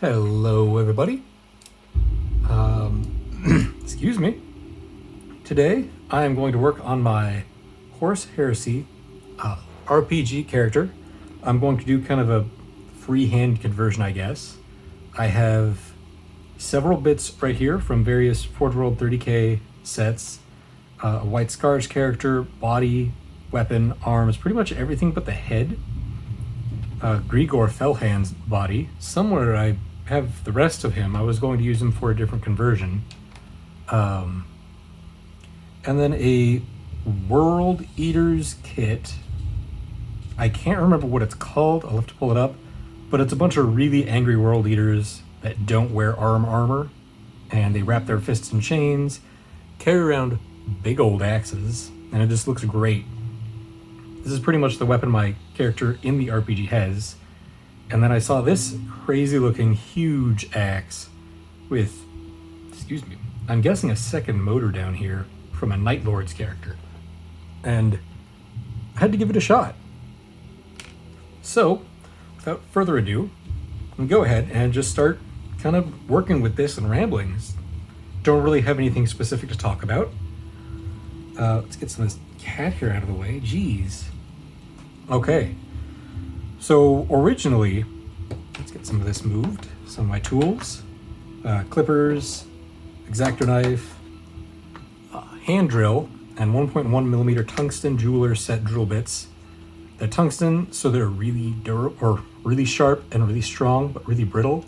Hello, everybody. Excuse me. Today, I am going to work on my Dark Heresy RPG character. I'm going to do kind of a freehand conversion, I guess. I have several bits right here from various Forge World 30k sets. A White Scars character, body, weapon, arms, pretty much everything but the head. Griegor Fell Hand's body. Somewhere I have the rest of him. I was going to use him for a different conversion. And then a World Eaters kit. I can't remember what it's called. I'll have to pull it up. But it's a bunch of really angry World Eaters that don't wear armor. And they wrap their fists in chains, carry around big old axes, and it just looks great. This is pretty much the weapon my character in the RPG has. And then I saw this crazy looking huge axe with, excuse me, I'm guessing a second motor down here from a Night Lord's character. And I had to give it a shot. So, without further ado, I'm gonna go ahead and just start kind of working with this and ramblings. Don't really have anything specific to talk about. Let's get some of this cat hair out of the way. Jeez. Okay. So originally, let's get some of this moved. Some of my tools, clippers, X-Acto knife, hand drill, and 1.1 millimeter tungsten jeweler set drill bits. They're tungsten, so they're really durable, or really sharp and really strong, but really brittle.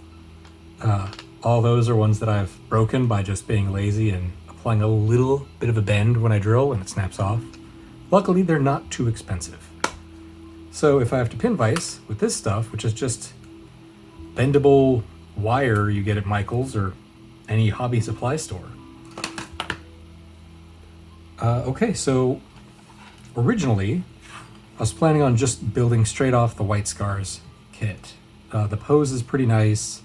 All those are ones that I've broken by just being lazy and applying a little bit of a bend when I drill and it snaps off. Luckily, they're not too expensive. So if I have to pin vise with this stuff, which is just bendable wire you get at Michael's or any hobby supply store. Okay, so originally I was planning on just building straight off the White Scars kit. The pose is pretty nice.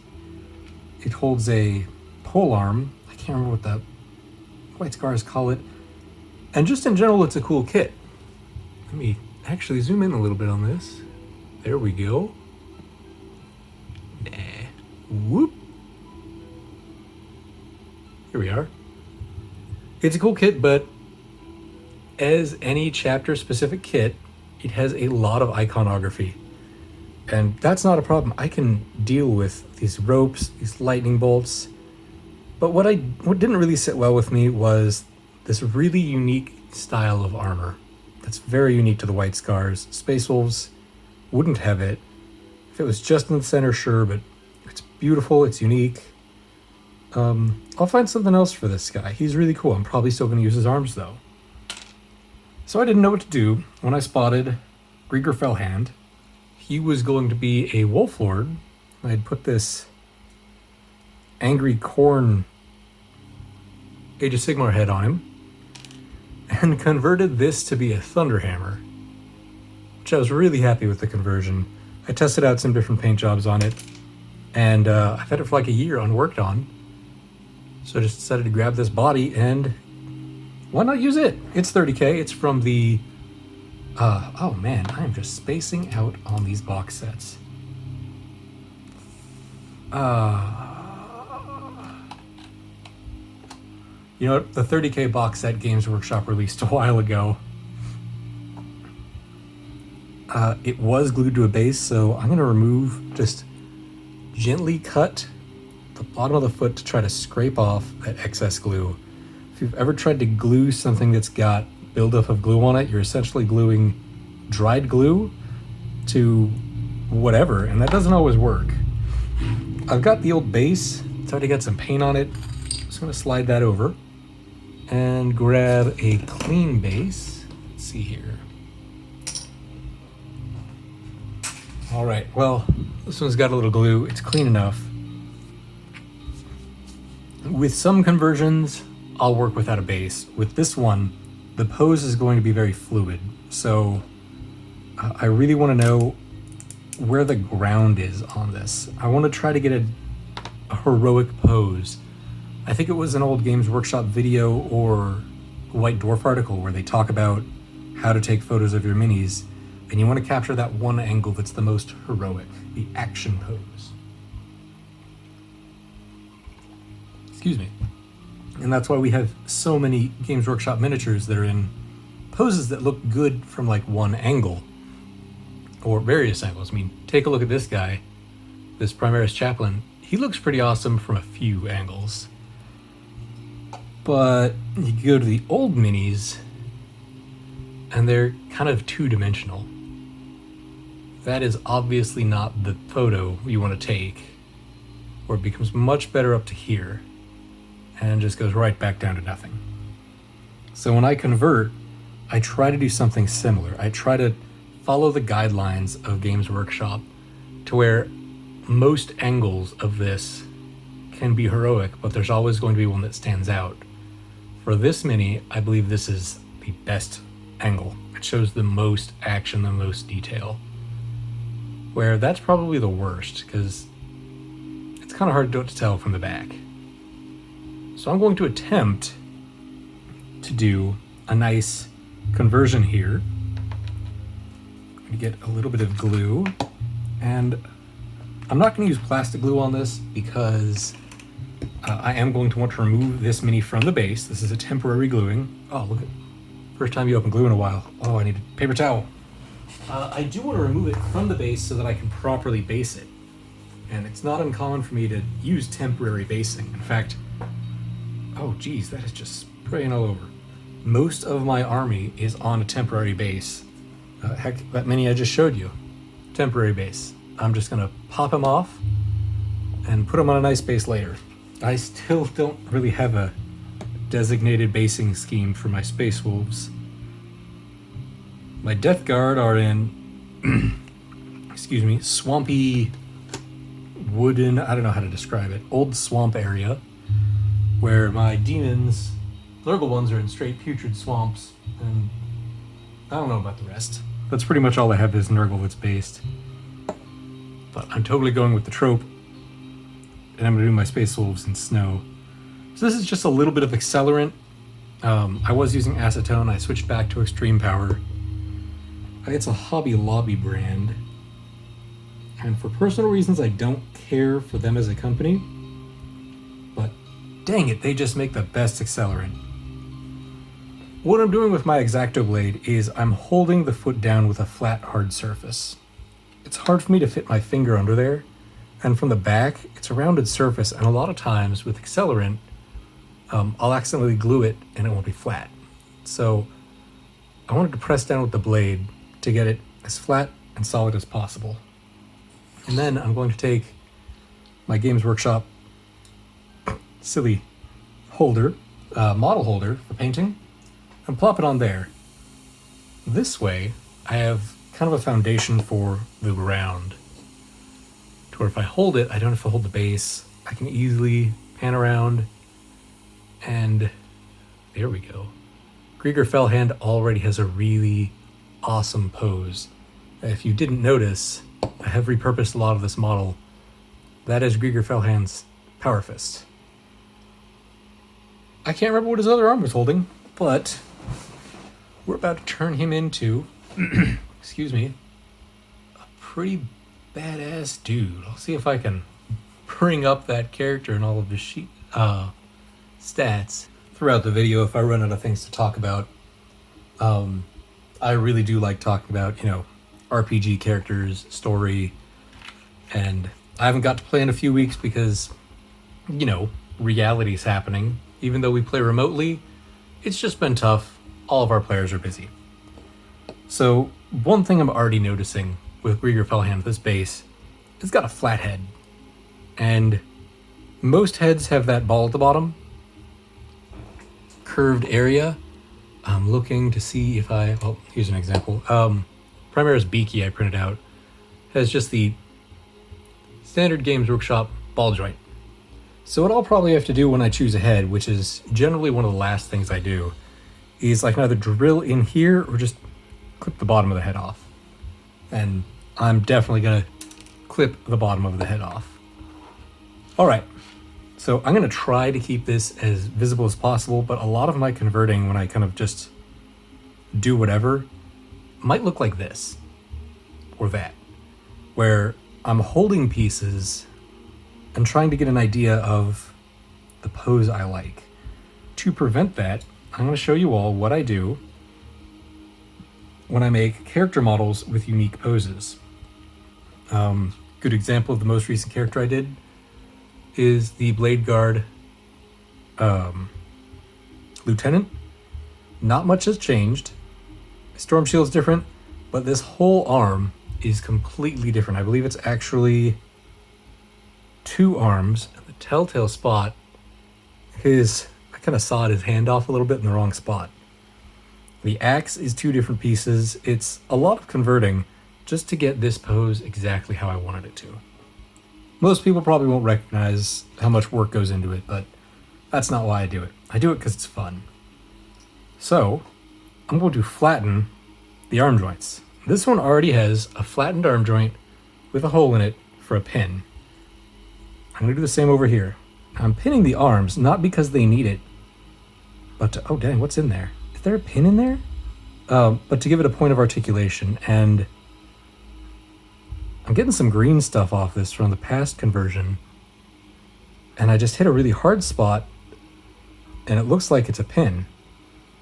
It holds a pole arm. I can't remember what the White Scars call it. And just in general, it's a cool kit. Let me actually zoom in a little bit on this. There we go. Whoop. Here we are. It's a cool kit, but as any chapter specific kit, it has a lot of iconography. And that's not a problem. I can deal with these ropes, these lightning bolts. But what didn't really sit well with me was this really unique style of armor that's very unique to the White Scars. Space Wolves wouldn't have it. If it was just in the center, sure, but it's beautiful, it's unique. I'll find something else for this guy. He's really cool. I'm probably still going to use his arms, though. So I didn't know what to do when I spotted Griegor Fell Hand. He was going to be a Wolf Lord. I had put this angry corn Age of Sigmar head on him and converted this to be a Thunderhammer, which I was really happy with the conversion. I tested out some different paint jobs on it, and I've had it for like a year unworked on. So I just decided to grab this body and why not use it? It's 30k. It's from the oh man, I am just spacing out on these box sets. You know what? The 30k box set Games Workshop released a while ago. It was glued to a base, so I'm gonna just gently cut the bottom of the foot to try to scrape off that excess glue. If you've ever tried to glue something that's got buildup of glue on it, you're essentially gluing dried glue to whatever, and that doesn't always work. I've got the old base, it's already got some paint on it. Just gonna slide that over and grab a clean base. Let's see here. All right, well, this one's got a little glue. It's clean enough. With some conversions, I'll work without a base. With this one, the pose is going to be very fluid, so I really want to know where the ground is on this. I want to try to get a heroic pose. I think it was an old Games Workshop video or White Dwarf article where they talk about how to take photos of your minis, and you want to capture that one angle that's the most heroic, the action pose. Excuse me. And that's why we have so many Games Workshop miniatures that are in poses that look good from like one angle or various angles. I mean, take a look at this guy, this Primaris Chaplain. He looks pretty awesome from a few angles. But you go to the old minis and they're kind of two-dimensional. That is obviously not the photo you want to take, or it becomes much better up to here and just goes right back down to nothing. So when I convert, I try to do something similar. I try to follow the guidelines of Games Workshop to where most angles of this can be heroic, but there's always going to be one that stands out. For this mini, I believe this is the best angle. It shows the most action, the most detail. Where that's probably the worst, because it's kind of hard to tell from the back. So I'm going to attempt to do a nice conversion here. I'm going to get a little bit of glue, and I'm not going to use plastic glue on this because I am going to want to remove this mini from the base. This is a temporary gluing. Oh, look at, first time you open glue in a while. Oh, I need a paper towel. I do want to remove it from the base so that I can properly base it. And it's not uncommon for me to use temporary basing. In fact, oh geez, that is just spraying all over. Most of my army is on a temporary base. Heck, that mini I just showed you, temporary base. I'm just gonna pop him off and put him on a nice base later. I still don't really have a designated basing scheme for my Space Wolves. My Death Guard are in, excuse me, swampy, wooden, I don't know how to describe it, old swamp area, where my demons, Lurgle ones, are in straight putrid swamps, and I don't know about the rest. That's pretty much all I have is Nurgle that's based. But I'm totally going with the trope, and I'm going to do my Space Wolves in snow. So this is just a little bit of accelerant. I was using acetone, I switched back to extreme power. It's a Hobby Lobby brand, and for personal reasons I don't care for them as a company, but dang it, they just make the best accelerant. What I'm doing with my X-Acto blade is I'm holding the foot down with a flat, hard surface. It's hard for me to fit my finger under there, and from the back, it's a rounded surface, and a lot of times with accelerant, I'll accidentally glue it and it won't be flat. So I wanted to press down with the blade to get it as flat and solid as possible. And then I'm going to take my Games Workshop silly holder, model holder for painting, and plop it on there. This way, I have kind of a foundation for the ground, to where if I hold it, I don't have to hold the base. I can easily pan around, and there we go. Griegor Fell Hand already has a really awesome pose. If you didn't notice, I have repurposed a lot of this model. That is Griegor Fell Hand's Power Fist. I can't remember what his other arm was holding, but we're about to turn him into, excuse me, a pretty badass dude. I'll see if I can bring up that character and all of his stats throughout the video if I run out of things to talk about. I really do like talking about, RPG characters, story, and I haven't got to play in a few weeks because, reality's happening. Even though we play remotely, it's just been tough. All of our players are busy. So one thing I'm already noticing with Griegor Fell Hand, this base, it's got a flat head. And most heads have that ball at the bottom, curved area. I'm looking to see if here's an example. Primaris Beaky I printed out has just the standard Games Workshop ball joint. So what I'll probably have to do when I choose a head, which is generally one of the last things I do, is I can either drill in here or just clip the bottom of the head off. And I'm definitely gonna clip the bottom of the head off. All right, so I'm gonna try to keep this as visible as possible, but a lot of my converting, when I kind of just do whatever, might look like this or that, where I'm holding pieces and trying to get an idea of the pose I like. To prevent that, I'm going to show you all what I do when I make character models with unique poses. Good example of the most recent character I did is the Blade Guard Lieutenant. Not much has changed. Storm Shield's different, but this whole arm is completely different. I believe it's actually 2 arms, and the telltale spot is I kind of sawed his hand off a little bit in the wrong spot. The axe is 2 different pieces. It's a lot of converting just to get this pose exactly how I wanted it to. Most people probably won't recognize how much work goes into it, but that's not why I do it. I do it because it's fun. So I'm going to flatten the arm joints. This one already has a flattened arm joint with a hole in it for a pin. I'm going to do the same over here. I'm pinning the arms, not because they need it, but to, oh dang, what's in there? Is there a pin in there? But to give it a point of articulation, and I'm getting some green stuff off this from the past conversion, and I just hit a really hard spot, and it looks like it's a pin.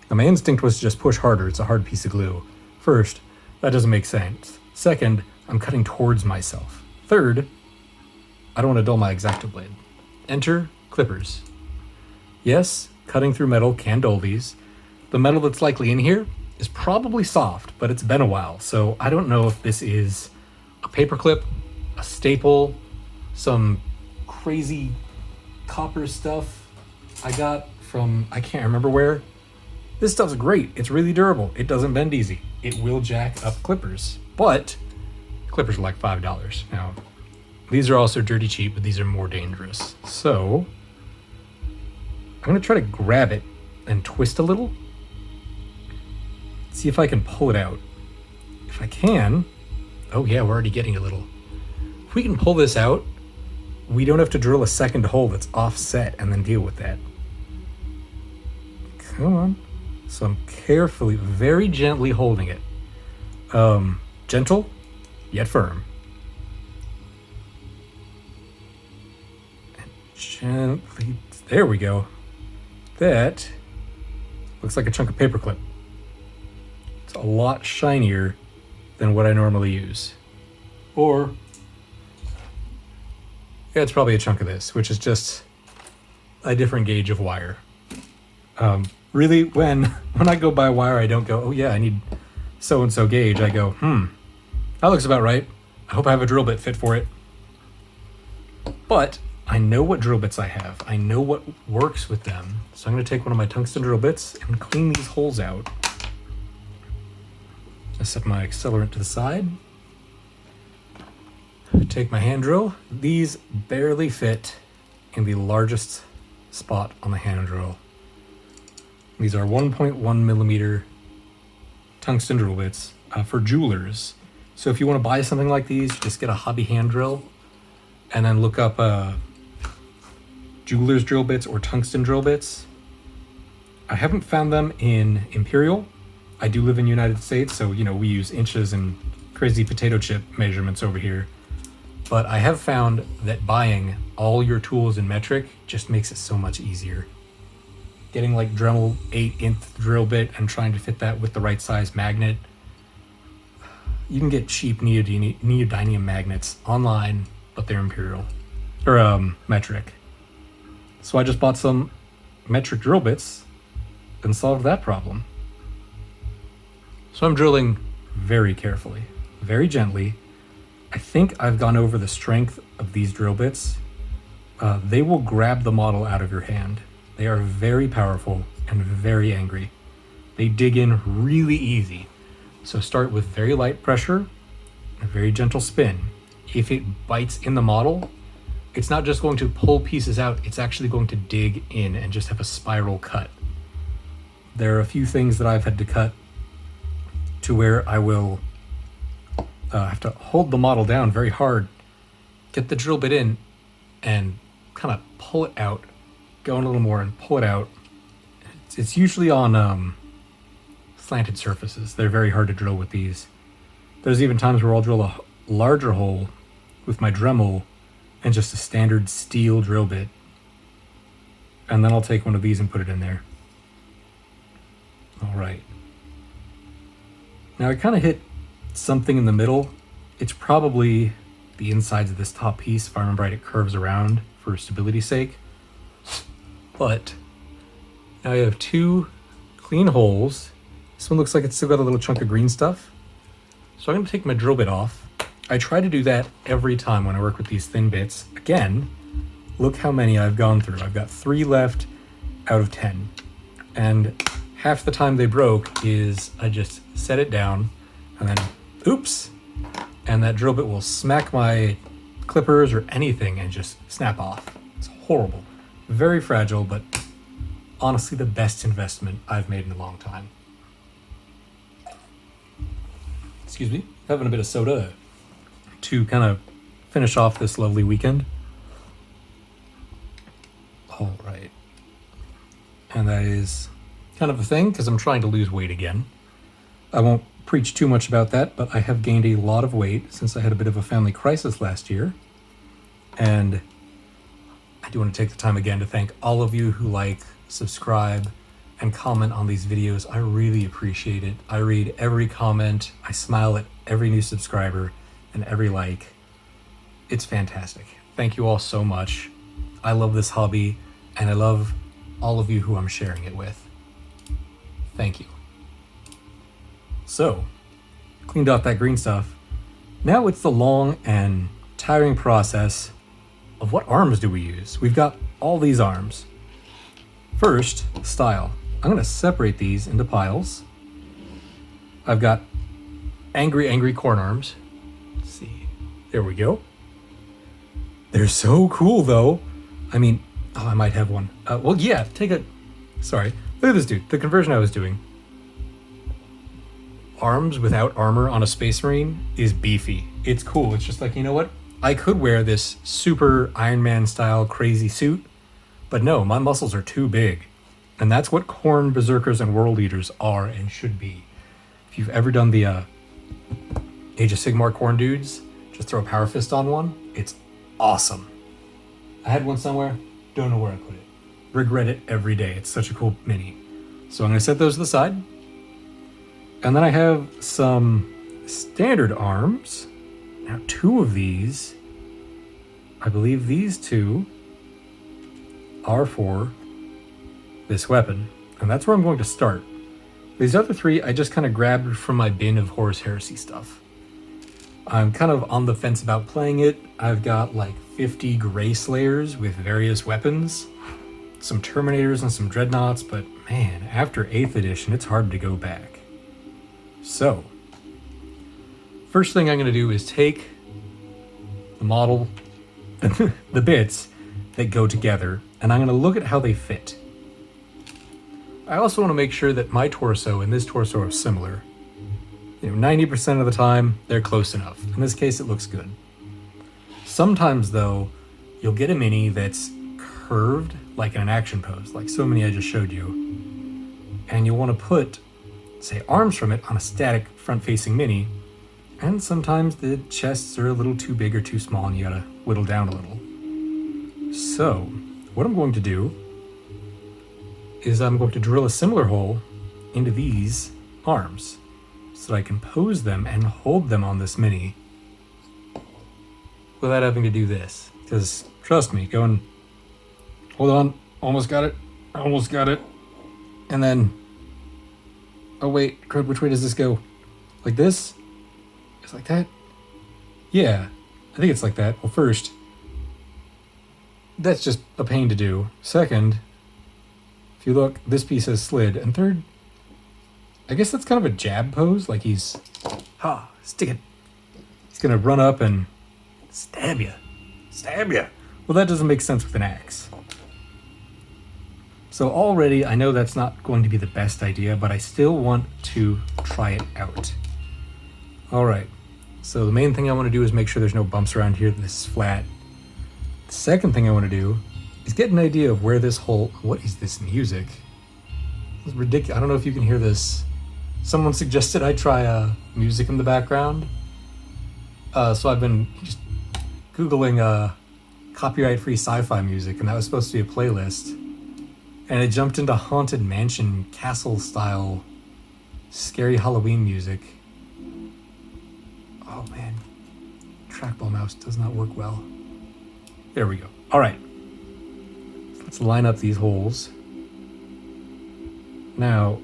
Now my instinct was to just push harder. It's a hard piece of glue. First, that doesn't make sense. Second, I'm cutting towards myself. Third, I don't want to dull my X-Acto blade. Enter clippers. Yes, cutting through metal can dull these. The metal that's likely in here is probably soft, but it's been a while, so I don't know if this is a paperclip, a staple, some crazy copper stuff I got from I can't remember where. This stuff's great. It's really durable. It doesn't bend easy. It will jack up clippers, but clippers are like $5. Now, these are also dirty cheap, but these are more dangerous. So I'm gonna try to grab it and twist a little. See if I can pull it out. If I can, oh yeah, we're already getting a little. If we can pull this out, we don't have to drill a second hole that's offset and then deal with that. Come on. So I'm carefully, very gently holding it. Gentle, yet firm. And gently, there we go. That looks like a chunk of paperclip. It's a lot shinier than what I normally use. Or, yeah, it's probably a chunk of this, which is just a different gauge of wire. Really, when I go buy wire, I don't go, oh yeah, I need so-and-so gauge. I go, that looks about right. I hope I have a drill bit fit for it. But I know what drill bits I have. I know what works with them. So I'm gonna take one of my tungsten drill bits and clean these holes out. I set my accelerant to the side. Take my hand drill. These barely fit in the largest spot on the hand drill. These are 1.1 millimeter tungsten drill bits for jewelers. So if you want to buy something like these, just get a hobby hand drill and then look up jeweler's drill bits or tungsten drill bits. I haven't found them in Imperial. I do live in the United States, so you know we use inches and crazy potato chip measurements over here. But I have found that buying all your tools in metric just makes it so much easier. Getting like Dremel 8-inch drill bit and trying to fit that with the right size magnet. You can get cheap neodymium magnets online, but they're Imperial or metric. So I just bought some metric drill bits and solved that problem. So I'm drilling very carefully, very gently. I think I've gone over the strength of these drill bits. They will grab the model out of your hand. They are very powerful and very angry. They dig in really easy. So start with very light pressure and a very gentle spin. If it bites in the model, it's not just going to pull pieces out, it's actually going to dig in and just have a spiral cut. There are a few things that I've had to cut to where I will have to hold the model down very hard, get the drill bit in, and kind of pull it out, go in a little more and pull it out. It's usually on slanted surfaces. They're very hard to drill with these. There's even times where I'll drill a larger hole with my Dremel and just a standard steel drill bit. and then I'll take one of these and put it in there. All right. Now I kind of hit something in the middle. It's probably the insides of this top piece. If I remember right, it curves around for stability's sake. But now I have two clean holes. This one looks like it's still got a little chunk of green stuff. So I'm going to take my drill bit off. I try to do that every time when I work with these thin bits. Again, look how many I've gone through. I've got 3 left out of 10. And half the time they broke is I just set it down and then, oops, and that drill bit will smack my clippers or anything and just snap off. It's horrible. Very fragile, but honestly the best investment I've made in a long time. Excuse me, having a bit of soda to kind of finish off this lovely weekend. All right. And that is kind of a thing because I'm trying to lose weight again. I won't preach too much about that, but I have gained a lot of weight since I had a bit of a family crisis last year. And I do want to take the time again to thank all of you who like, subscribe, and comment on these videos. I really appreciate it. I read every comment. I smile at every new subscriber and every like. It's fantastic. Thank you all so much. I love this hobby, and I love all of you who I'm sharing it with. Thank you. So, cleaned off that green stuff. Now it's the long and tiring process of what arms do we use? We've got all these arms. First, style. I'm going to separate these into piles. I've got angry corn arms. Let's see. There we go. They're so cool, though. I mean, oh, I might have one. Well, yeah, sorry. Look at this dude. The conversion I was doing. Arms without armor on a Space Marine is beefy. It's cool. It's just like, you know what? I could wear this super Iron Man style crazy suit, but no, my muscles are too big. And that's what Khorne Berserkers and World Eaters are and should be. If you've ever done the Age of Sigmar Khorne dudes, just throw a power fist on one. It's awesome. I had one somewhere, don't know where I put it. Regret it every day. It's such a cool mini. So I'm going to set those to the side. And then I have some standard arms. Now 2 of these, I believe these 2 are for this weapon. And that's where I'm going to start. These other 3 I just kind of grabbed from my bin of Horus Heresy stuff. I'm kind of on the fence about playing it. I've got like 50 Grey Slayers with various weapons, some Terminators and some Dreadnoughts, but man, after 8th edition, it's hard to go back. So, first thing I'm going to do is take the model, the bits that go together, and I'm going to look at how they fit. I also want to make sure that my torso and this torso are similar. 90% of the time, they're close enough. In this case, it looks good. Sometimes, though, you'll get a mini that's curved, like in an action pose, like so many I just showed you. And you'll want to put, say, arms from it on a static front-facing mini. And sometimes the chests are a little too big or too small, and you gotta whittle down a little. So, what I'm going to do is I'm going to drill a similar hole into these arms so that I can pose them and hold them on this mini without having to do this. Because, trust me, hold on, almost got it, and then, oh wait, crud, which way does this go? Like this? It's like that? Yeah, I think it's like that. Well, first, that's just a pain to do. Second, if you look, this piece has slid. And third, I guess that's kind of a jab pose, like he's, stick it. He's gonna run up and stab you. Well, that doesn't make sense with an axe. So already, I know that's not going to be the best idea, but I still want to try it out. All right, so the main thing I want to do is make sure there's no bumps around here, that this is flat. The second thing I want to do is get an idea of where this hole, what is this music? It's ridiculous. I don't know if you can hear this. Someone suggested I try music in the background. So I've been just Googling copyright-free sci-fi music, and that was supposed to be a playlist. And it jumped into Haunted Mansion castle style scary Halloween music. Oh man, trackball mouse does not work well. There we go. All right, so let's line up these holes. Now,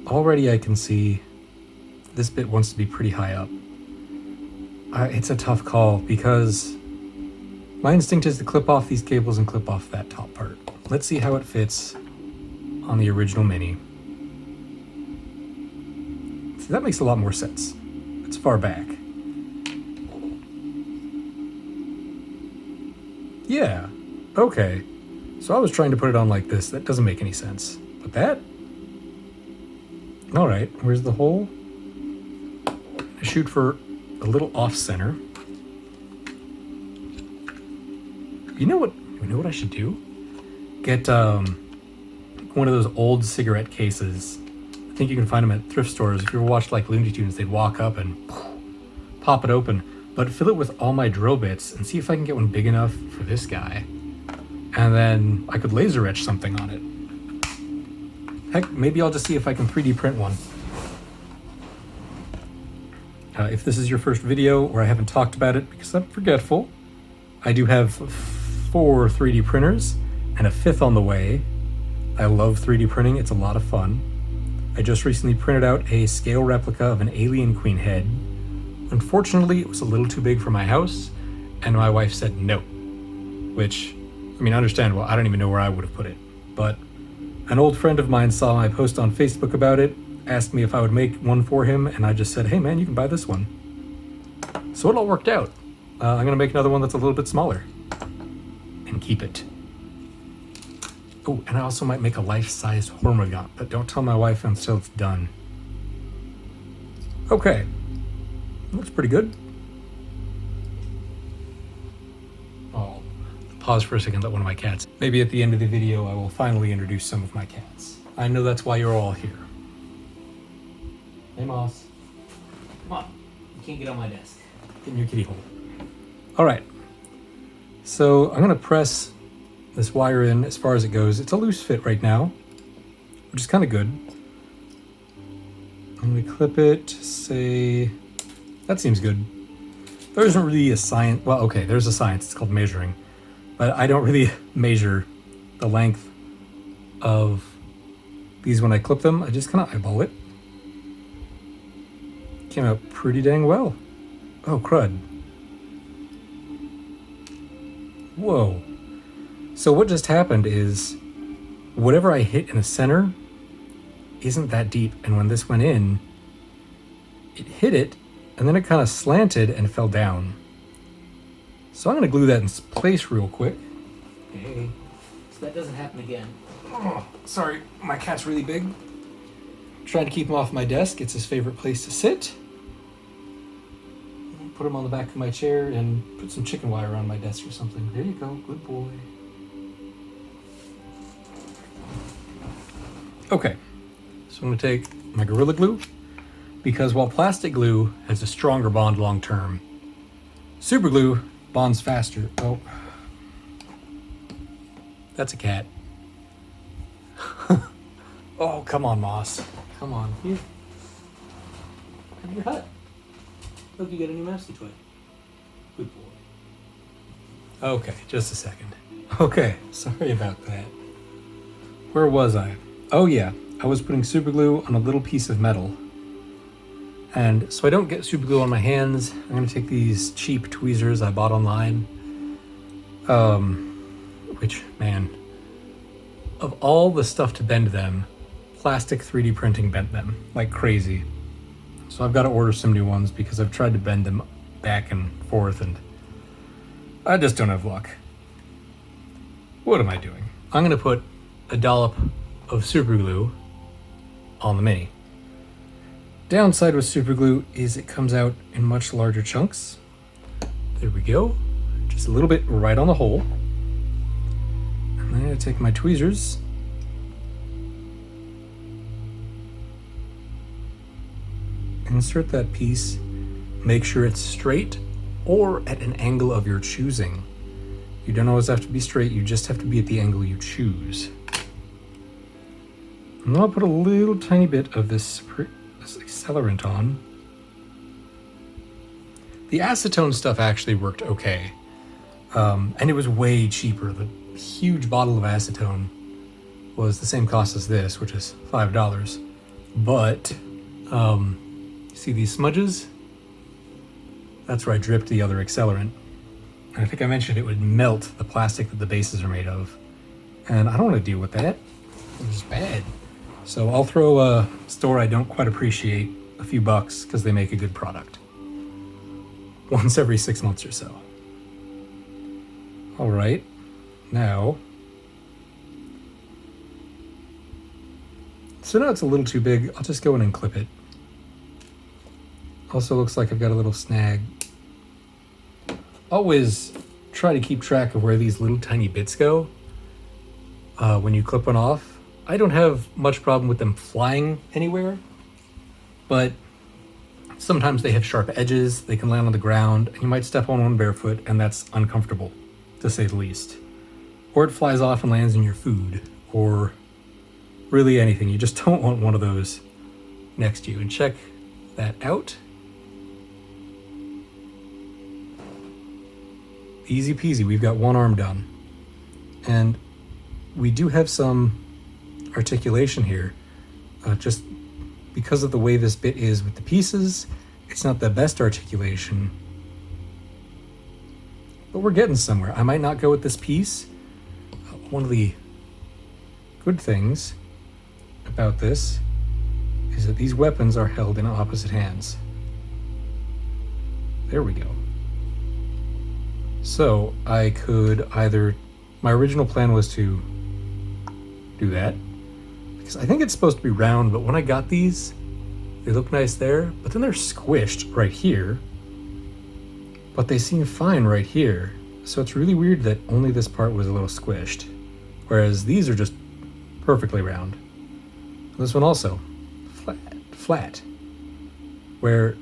already I can see this bit wants to be pretty high up. It's a tough call because my instinct is to clip off these cables and clip off that top part. Let's see how it fits on the original Mini. See, that makes a lot more sense. It's far back. Yeah, okay. So I was trying to put it on like this. That doesn't make any sense. But that? All right, where's the hole? I shoot for a little off center. You know what I should do? Get one of those old cigarette cases. I think you can find them at thrift stores. If you ever watched like Looney Tunes, they'd walk up and pop it open. But fill it with all my drill bits and see if I can get one big enough for this guy. And then I could laser etch something on it. Heck, maybe I'll just see if I can 3D print one. If this is your first video or I haven't talked about it because I'm forgetful, I do have 4 3D printers and a 5th on the way. I love 3D printing, it's a lot of fun. I just recently printed out a scale replica of an alien queen head. Unfortunately, it was a little too big for my house, and my wife said no. Which, I mean, understandable, I don't even know where I would have put it. But an old friend of mine saw my post on Facebook about it, asked me if I would make one for him, and I just said, hey man, you can buy this one. So it all worked out. I'm gonna make another one that's a little bit smaller and keep it. Oh, and I also might make a life-size Hormigaunt, but don't tell my wife until it's done. Okay, looks pretty good. I'll pause for a second, let one of my cats. Maybe at the end of the video, I will finally introduce some of my cats. I know that's why you're all here. Hey, Moss. Come on, you can't get on my desk. Get in your kitty hole. All right, so I'm gonna press this wire in as far as it goes. It's a loose fit right now, which is kind of good. And we clip it, say, that seems good. There isn't really a science, well, okay, there's a science, it's called measuring, but I don't really measure the length of these when I clip them. I just kind of eyeball it. Came out pretty dang well. Oh, crud. Whoa. So what just happened is whatever I hit in the center isn't that deep. And when this went in, it hit it and then it kind of slanted and fell down. So I'm going to glue that in place real quick. Okay. So that doesn't happen again. Oh, sorry, my cat's really big. Trying to keep him off my desk. It's his favorite place to sit. Put him on the back of my chair and put some chicken wire on my desk or something. There you go, good boy. Okay, so I'm gonna take my Gorilla Glue, because while plastic glue has a stronger bond long term, super glue bonds faster. Oh, that's a cat. Oh, come on, Moss. Come on, here. Come to your hut. Look, you got a new mousey toy. Good boy. Okay, just a second. Okay, sorry about that. Where was I? Oh yeah, I was putting super glue on a little piece of metal. And so I don't get super glue on my hands, I'm gonna take these cheap tweezers I bought online. Which, man, of all the stuff to bend them, plastic 3D printing bent them like crazy. So I've got to order some new ones because I've tried to bend them back and forth and I just don't have luck. What am I doing? I'm going to put a dollop of super glue on the Mini. Downside with super glue is it comes out in much larger chunks. There we go. Just a little bit right on the hole. And I'm going to take my tweezers insert that piece, make sure it's straight or at an angle of your choosing. You don't always have to be straight, you just have to be at the angle you choose. And I'll put a little tiny bit of this accelerant on. The acetone stuff actually worked okay. And it was way cheaper. The huge bottle of acetone was the same cost as this, which is $5. But, see these smudges? That's where I dripped the other accelerant. And I think I mentioned it would melt the plastic that the bases are made of. And I don't want to deal with that. It's bad. So I'll throw a store I don't quite appreciate a few bucks because they make a good product. Once every 6 months or so. All right, now. So now it's a little too big. I'll just go in and clip it. Also looks like I've got a little snag. Always try to keep track of where these little tiny bits go when you clip one off. I don't have much problem with them flying anywhere, but sometimes they have sharp edges, they can land on the ground, and you might step on one barefoot, and that's uncomfortable, to say the least. Or it flies off and lands in your food, or really anything. You just don't want one of those next to you. And check that out. Easy peasy, we've got one arm done. And we do have some articulation here, just because of the way this bit is with the pieces. It's not the best articulation, but we're getting somewhere. I might not go with this piece. One of the good things about this is that these weapons are held in opposite hands. There we go. So I could either, my original plan was to do that, because I think it's supposed to be round, but when I got these, they look nice there, but then they're squished right here, but they seem fine right here. So it's really weird that only this part was a little squished, whereas these are just perfectly round. This one also, flat, where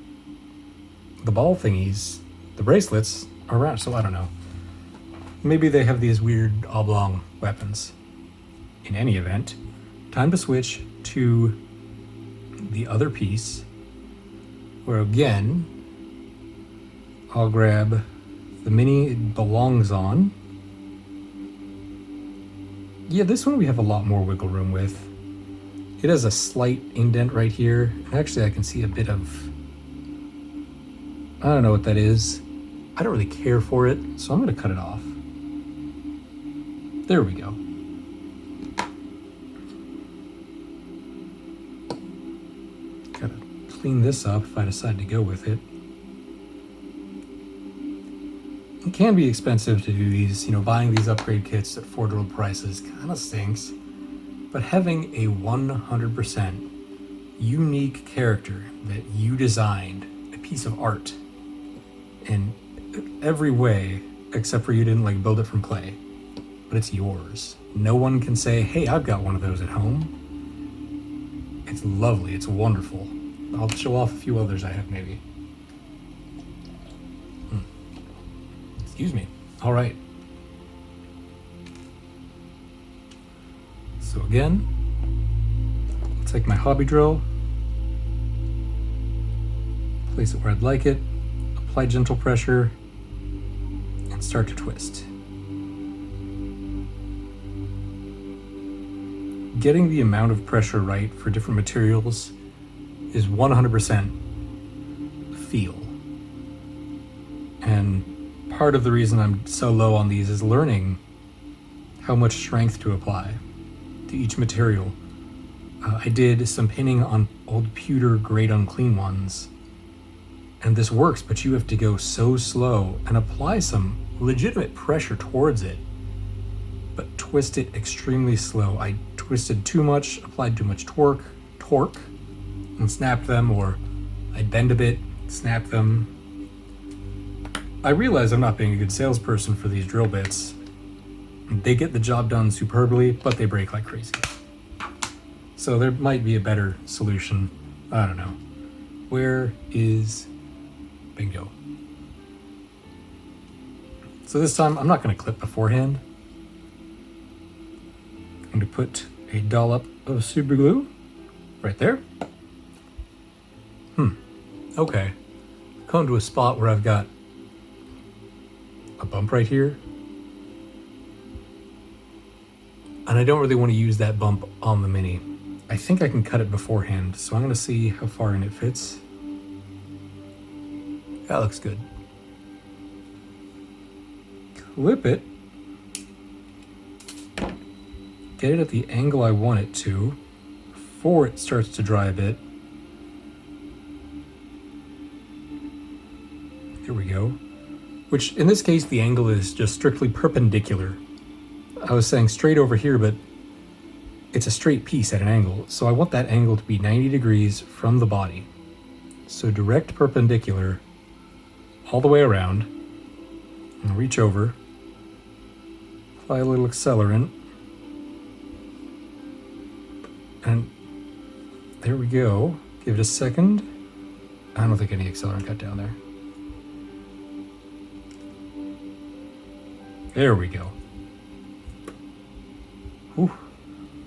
the ball thingies, the bracelets, are round. So I don't know. Maybe they have these weird oblong weapons. In any event, time to switch to the other piece, where again, I'll grab the mini it belongs on. Yeah, this one we have a lot more wiggle room with. It has a slight indent right here. Actually, I can see a bit of, I don't know what that is. I don't really care for it, so I'm going to cut it off. There we go. Gotta clean this up if I decide to go with it. It can be expensive to do these, buying these upgrade kits at $4 prices kind of stinks. But having a 100% unique character that you designed, a piece of art, in every way, except for you didn't build it from clay, but it's yours. No one can say, hey, I've got one of those at home. It's lovely, it's wonderful. I'll show off a few others I have maybe. Excuse me. All right. So again, I'll take my hobby drill, place it where I'd like it, apply gentle pressure, and start to twist. Getting the amount of pressure right for different materials is 100% feel. And part of the reason I'm so low on these is learning how much strength to apply to each material. I did some pinning on old pewter grade unclean ones, and this works, but you have to go so slow and apply some legitimate pressure towards it, but twist it extremely slow. I twisted too much, applied too much torque, and snapped them, or I bend a bit, snap them. I realize I'm not being a good salesperson for these drill bits. They get the job done superbly, but they break like crazy. So there might be a better solution. I don't know. Where is bingo? So this time I'm not going to clip beforehand. I'm going to put a dollop of super glue right there. Okay. Come to a spot where I've got a bump right here. And I don't really want to use that bump on the Mini. I think I can cut it beforehand, so I'm going to see how far in it fits. That looks good. Clip it. Get it at the angle I want it to before it starts to dry a bit. Here we go. Which, in this case, the angle is just strictly perpendicular. I was saying straight over here, but it's a straight piece at an angle. So I want that angle to be 90 degrees from the body. So direct perpendicular all the way around. And reach over. Apply a little accelerant. And there we go. Give it a second. I don't think any accelerant got down there. There we go. Whew.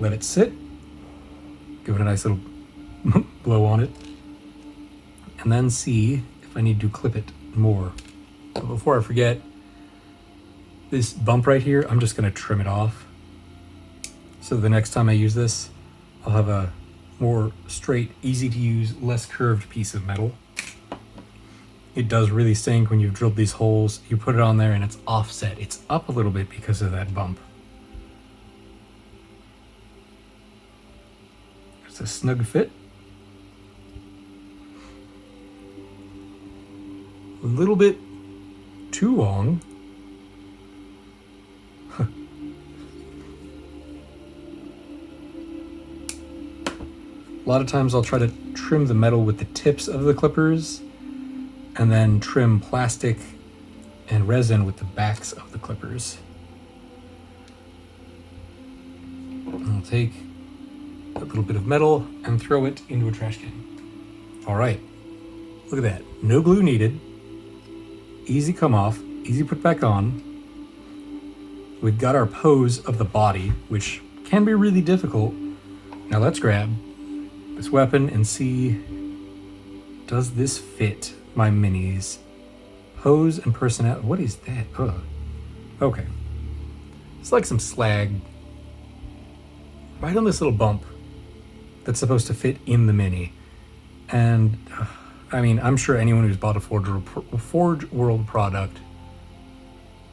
Let it sit. Give it a nice little blow on it. And then see if I need to clip it more. But before I forget, this bump right here, I'm just going to trim it off. So the next time I use this, I'll have a more straight, easy to use, less curved piece of metal. It does really stink when you've drilled these holes. You put it on there and it's offset. It's up a little bit because of that bump. It's a snug fit. A little bit too long. A lot of times I'll try to trim the metal with the tips of the clippers and then trim plastic and resin with the backs of the clippers. I'll take a little bit of metal and throw it into a trash can. All right, look at that. No glue needed. Easy come off, easy put back on. We've got our pose of the body, which can be really difficult. Now let's grab this weapon and see, does this fit my minis? Pose and personality. What is that? Ugh. Okay. It's like some slag right on this little bump that's supposed to fit in the Mini. And I mean, I'm sure anyone who's bought a Forge World product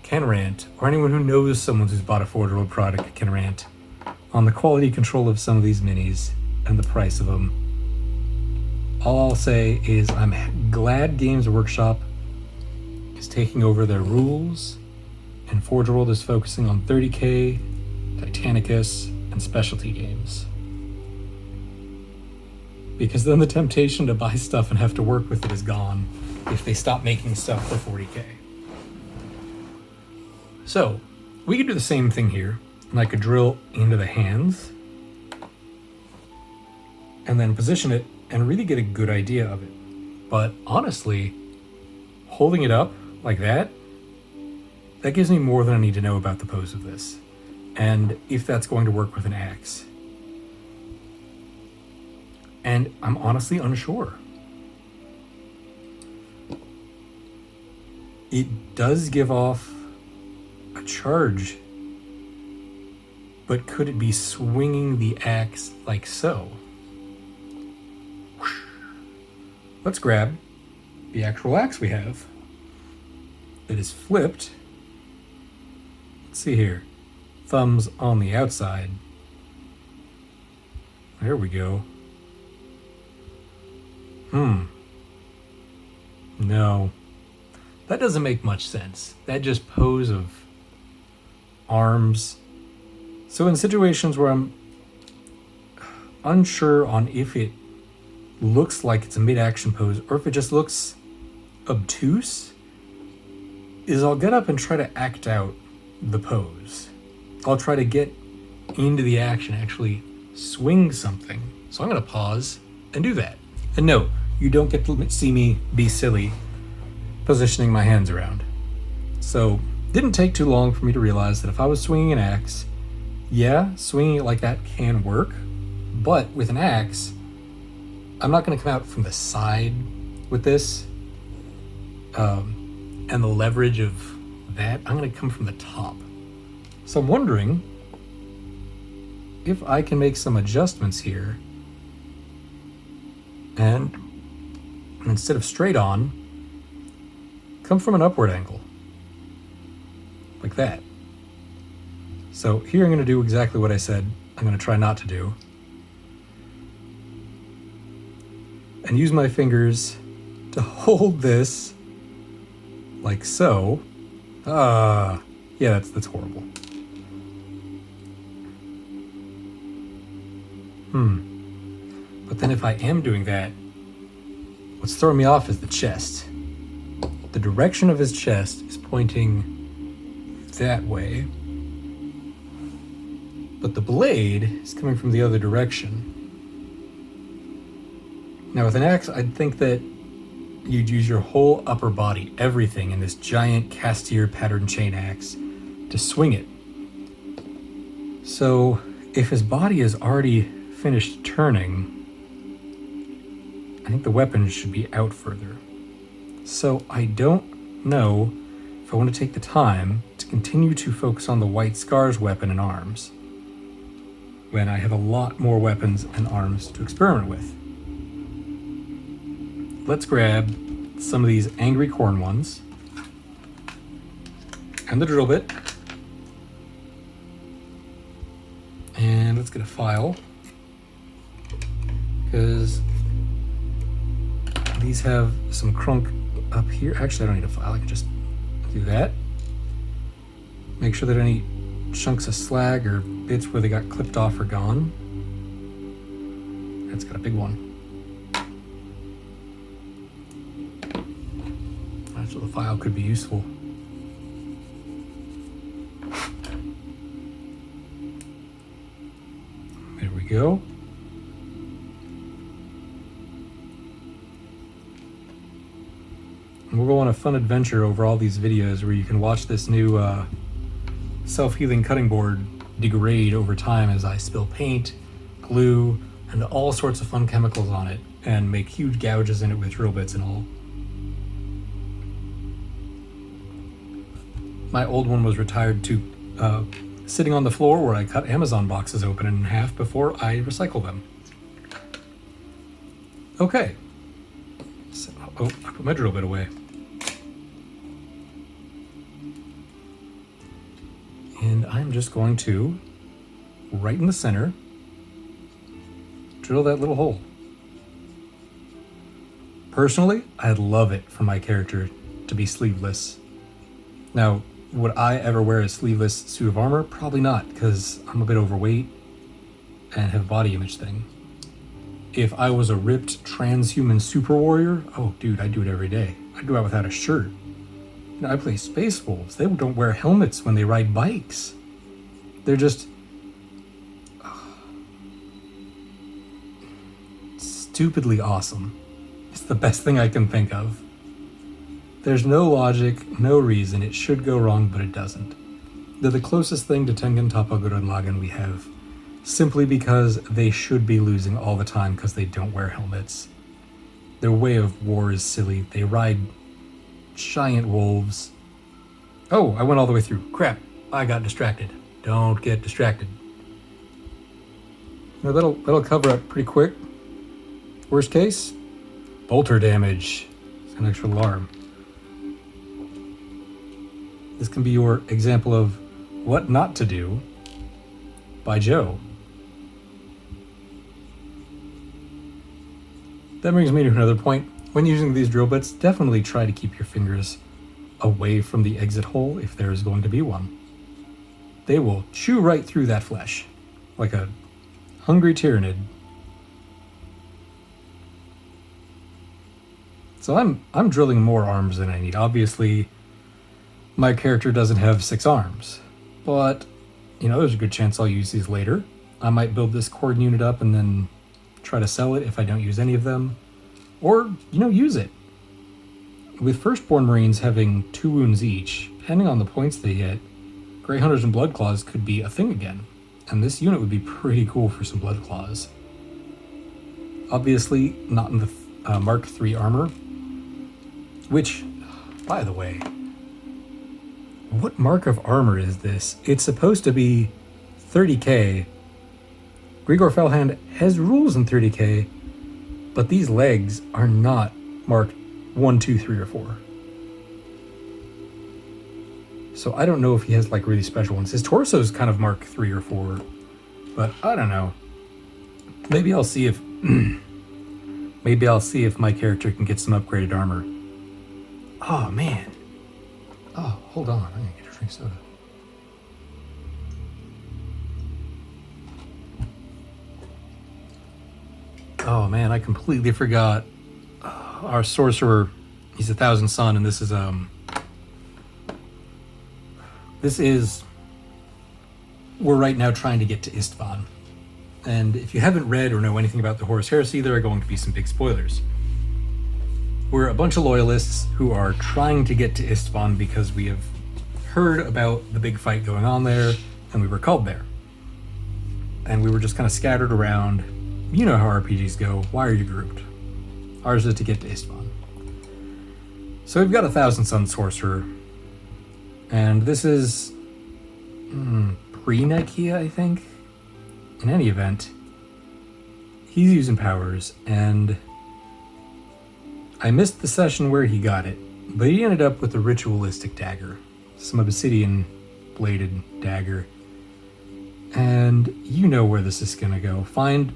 can rant, or anyone who knows someone who's bought a Forge World product can rant on the quality control of some of these minis and the price of them. All I'll say is I'm glad Games Workshop is taking over their rules and Forge World is focusing on 30K, Titanicus, and specialty games. Because then the temptation to buy stuff and have to work with it is gone if they stop making stuff for 40K. So, we could do the same thing here, and I could drill into the hands and then position it and really get a good idea of it. But honestly, holding it up like that, that gives me more than I need to know about the pose of this, and if that's going to work with an axe. And I'm honestly unsure. It does give off a charge, but could it be swinging the axe like so? Let's grab the actual axe we have that is flipped. Let's see here. Thumbs on the outside. There we go. No. That doesn't make much sense. That just pose of arms. So in situations where I'm unsure on if it looks like it's a mid-action pose or if it just looks obtuse, is I'll get up and try to act out the pose. I'll try to get into the action, actually swing something. So I'm going to pause and do that. And no, you don't get to see me be silly positioning my hands around. So didn't take too long for me to realize that if I was swinging an axe, yeah, swinging it like that can work, But with an axe, I'm not going to come out from the side with this. And the leverage of that, I'm going to come from the top. So I'm wondering if I can make some adjustments here. And instead of straight on, come from an upward angle. Like that. So here I'm going to do exactly what I said I'm going to try not to do. And use my fingers to hold this like so. Yeah, that's horrible. But then if I am doing that, what's throwing me off is the chest. The direction of his chest is pointing that way, but the blade is coming from the other direction. Now with an axe, I'd think that you'd use your whole upper body, everything, in this giant Castier pattern chain axe to swing it. So if his body is already finished turning, I think the weapon should be out further. So I don't know if I want to take the time to continue to focus on the White Scar's weapon and arms, when I have a lot more weapons and arms to experiment with. Let's grab some of these Angry Corn ones and the drill bit, and let's get a file, because these have some crunk up here. Actually, I don't need a file, I can just do that. Make sure that any chunks of slag or bits where they got clipped off are gone. That's got a big one. So the file could be useful. There we go. And we'll go on a fun adventure over all these videos where you can watch this new self-healing cutting board degrade over time as I spill paint, glue, and all sorts of fun chemicals on it and make huge gouges in it with drill bits and all. My old one was retired to sitting on the floor where I cut Amazon boxes open in half before I recycle them. Okay. So, I put my drill bit away. And I'm just going to, right in the center, drill that little hole. Personally, I'd love it for my character to be sleeveless. Now, would I ever wear a sleeveless suit of armor? Probably not, because I'm a bit overweight and have a body image thing. If I was a ripped transhuman super warrior, oh dude, I'd do it every day. I'd go out without a shirt. You know, I play Space Wolves. They don't wear helmets when they ride bikes. They're just stupidly awesome. It's the best thing I can think of. There's no logic, no reason. It should go wrong, but it doesn't. They're the closest thing to Tengen Toppa Gurren Lagann we have, simply because they should be losing all the time because they don't wear helmets. Their way of war is silly. They ride giant wolves. Oh, I went all the way through. Crap, I got distracted. Don't get distracted. Now that'll cover up pretty quick. Worst case, bolter damage. It's an extra alarm. This can be your example of what not to do by Joe. That brings me to another point. When using these drill bits, definitely try to keep your fingers away from the exit hole if there is going to be one. They will chew right through that flesh, like a hungry tyrannid. So I'm drilling more arms than I need. Obviously, my character doesn't have 6 arms, but you know, there's a good chance I'll use these later. I might build this cord unit up and then try to sell it if I don't use any of them, or, you know, use it. With Firstborn Marines having 2 wounds each, depending on the points they get, Grey Hunters and Blood Claws could be a thing again, and this unit would be pretty cool for some Blood Claws. Obviously not in the Mark III armor, which, by the way, what mark of armor is this? It's supposed to be 30k. Griegor Fell Hand has rules in 30k, but these legs are not marked 1, 2, 3, or 4. So I don't know if he has like really special ones. His torso is kind of Mark 3 or 4, but I don't know. Maybe I'll see if my character can get some upgraded armor. Oh man. Oh, hold on. I need to get a drink soda. Oh man, I completely forgot. Our sorcerer, he's 1,000 Sun, and this is we're right now trying to get to Istvan. And if you haven't read or know anything about the Horus Heresy, there are going to be some big spoilers. We're a bunch of loyalists who are trying to get to Istvan because we have heard about the big fight going on there, and we were called there. And we were just kind of scattered around. You know how RPGs go. Why are you grouped? Ours is to get to Istvan. So we've got 1,000 Sun Sorcerer. And this is pre-Nicaea, I think. In any event, he's using powers, and I missed the session where he got it, but he ended up with a ritualistic dagger, some obsidian bladed dagger. And you know where this is gonna go. Find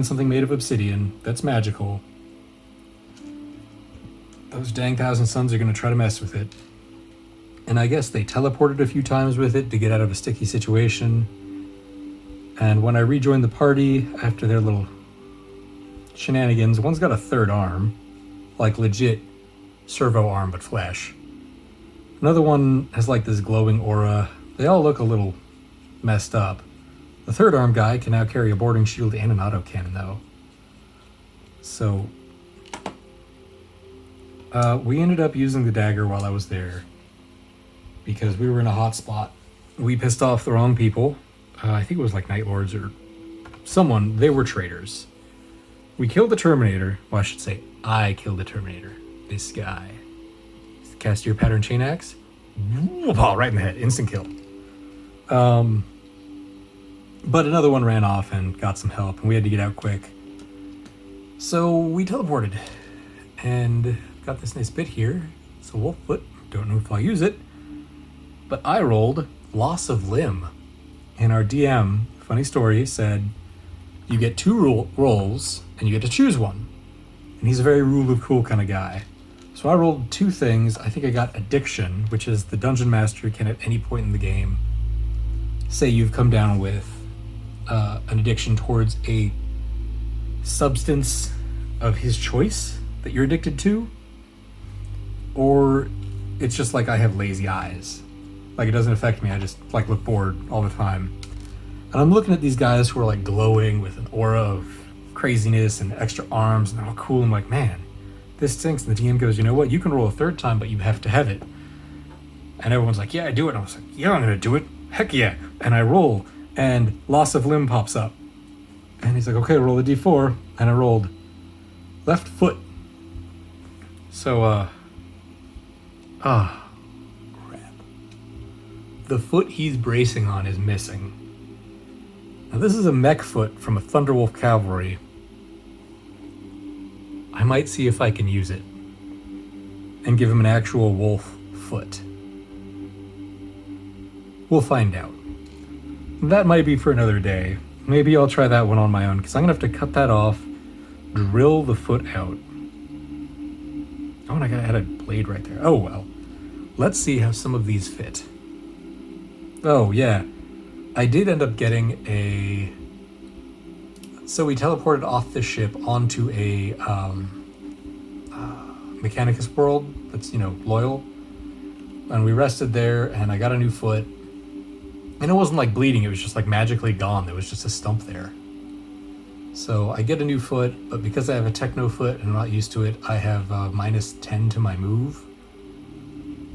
something made of obsidian that's magical. Those dang 1,000 Suns are gonna try to mess with it. And I guess they teleported a few times with it to get out of a sticky situation. And when I rejoined the party after their little shenanigans, one's got a third arm, like legit servo arm but flesh. Another one has like this glowing aura. They all look a little messed up. The third arm guy can now carry a boarding shield and an autocannon though. So we ended up using the dagger while I was there because we were in a hot spot. We pissed off the wrong people. I think it was like Night Lords or someone. They were traitors. We killed the Terminator. Well, I should say, I killed the Terminator. This guy. Cast your pattern chain axe. Whoop, right in the head. Instant kill. But another one ran off and got some help, and we had to get out quick. So we teleported. And got this nice bit here. It's a wolf foot. Don't know if I'll use it. But I rolled loss of limb. And our DM, funny story, said, you get 2 rolls, and you get to choose one. And he's a very rule of cool kind of guy. So I rolled 2 things. I think I got addiction, which is the dungeon master can at any point in the game say you've come down with an addiction towards a substance of his choice that you're addicted to. Or it's just like I have lazy eyes. Like it doesn't affect me. I just like look bored all the time. And I'm looking at these guys who are like glowing with an aura of craziness and extra arms and they're all cool. I'm like, man, this stinks. And the DM goes, you know what? You can roll a 3rd time, but you have to have it. And everyone's like, yeah, I do it. And I was like, yeah, I'm going to do it. Heck yeah. And I roll and loss of limb pops up. And he's like, okay, roll a d4. And I rolled left foot. So, crap. The foot he's bracing on is missing. Now this is a mech foot from a Thunderwolf Cavalry. I might see if I can use it and give him an actual wolf foot. We'll find out. That might be for another day. Maybe I'll try that one on my own because I'm gonna have to cut that off, drill the foot out. Oh, and I gotta add a blade right there. Oh well. Let's see how some of these fit. Oh yeah. I did end up getting a... So we teleported off the ship onto a Mechanicus world that's, loyal. And we rested there, and I got a new foot. And it wasn't like bleeding, it was just like magically gone. There was just a stump there. So I get a new foot, but because I have a techno foot and I'm not used to it, I have -10 to my move.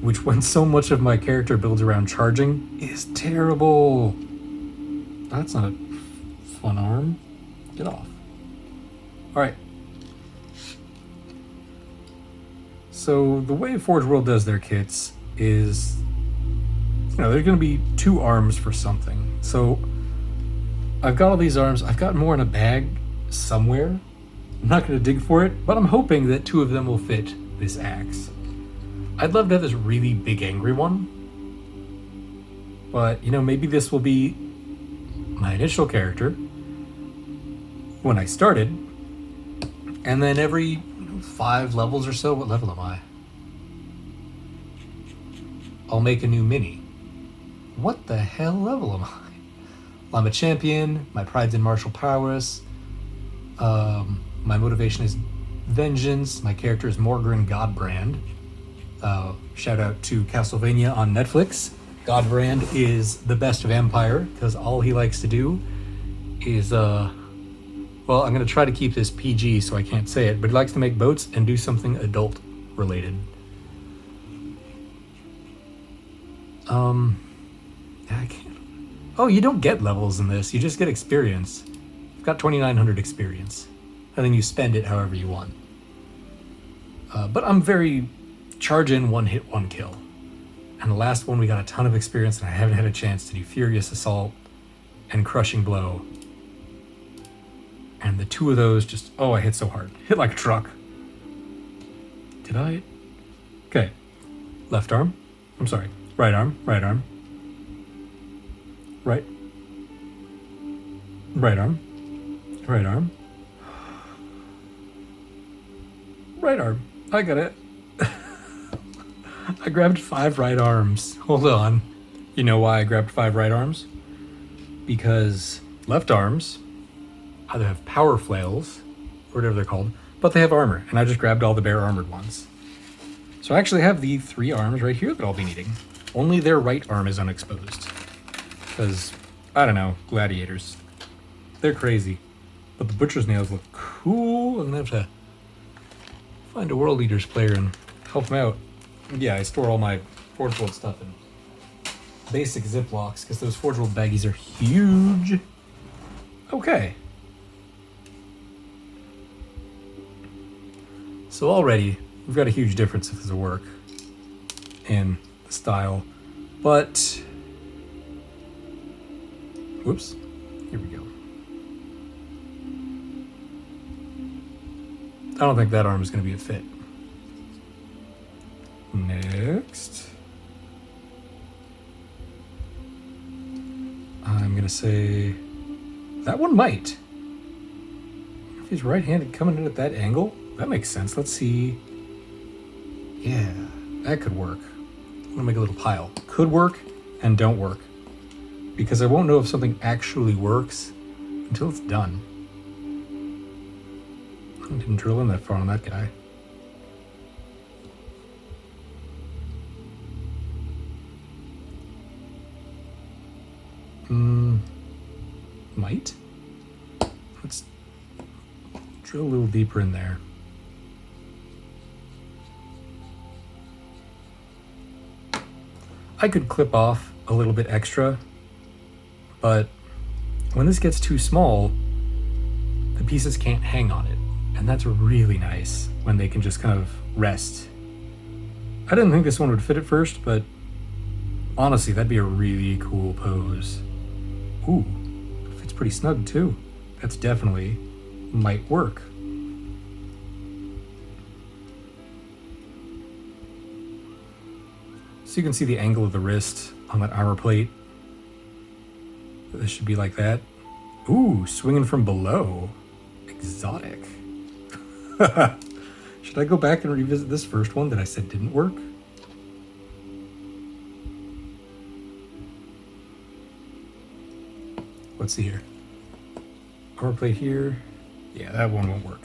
Which, when so much of my character builds around charging, is terrible. That's not a fun arm. Get off. Alright. So the way Forge World does their kits is, there's going to be 2 arms for something. So I've got all these arms. I've got more in a bag somewhere. I'm not going to dig for it, but I'm hoping that 2 of them will fit this axe. I'd love to have this really big angry one. But, maybe this will be my initial character when I started. And then every 5 levels or so, what level am I? I'll make a new mini. What the hell level am I? Well, I'm a champion. My pride's in martial prowess. My motivation is vengeance. My character is Morgren Godbrand. Shout out to Castlevania on Netflix. Godbrand is the best of Empire because all he likes to do is, well, I'm going to try to keep this PG so I can't say it, but he likes to make boats and do something adult related. I can't. Oh, you don't get levels in this. You just get experience. I've got 2,900 experience. And then you spend it however you want. But I'm very charge in, 1 hit, 1 kill. And the last one we got a ton of experience and I haven't had a chance to do Furious Assault and Crushing Blow. And the 2 of those just, I hit so hard. Hit like a truck. Did I? Okay. Left arm. I'm sorry. Right arm. Right arm. Right. Right arm. Right arm. Right arm. I got it. I grabbed 5 right arms. Hold on. You know why I grabbed 5 right arms? Because left arms either have power flails, or whatever they're called, but they have armor, and I just grabbed all the bare armored ones. So I actually have the 3 arms right here that I'll be needing. Only their right arm is unexposed. Because, I don't know, gladiators. They're crazy. But the butcher's nails look cool. I'm gonna have to find a World Eaters player and help them out. Yeah, I store all my Forge World stuff in basic Ziplocs because those Forge World baggies are huge. Okay. So already, we've got a huge difference if this will work in the style. But, whoops, here we go. I don't think that arm is going to be a fit. Next, I'm going to say that one might. If he's right-handed coming in at that angle, that makes sense. Let's see. Yeah, that could work. I'm going to make a little pile. Could work and don't work. Because I won't know if something actually works until it's done. I didn't drill in that far on that guy. Might. Let's drill a little deeper in there. I could clip off a little bit extra, but when this gets too small, the pieces can't hang on it. And that's really nice when they can just kind of rest. I didn't think this one would fit at first, but honestly, that'd be a really cool pose. Ooh, it fits pretty snug too. That's definitely might work. So you can see the angle of the wrist on that armor plate. This should be like that. Ooh, swinging from below. Exotic. Should I go back and revisit this first one that I said didn't work? Let's see here. Armor plate here. Yeah, that one won't work.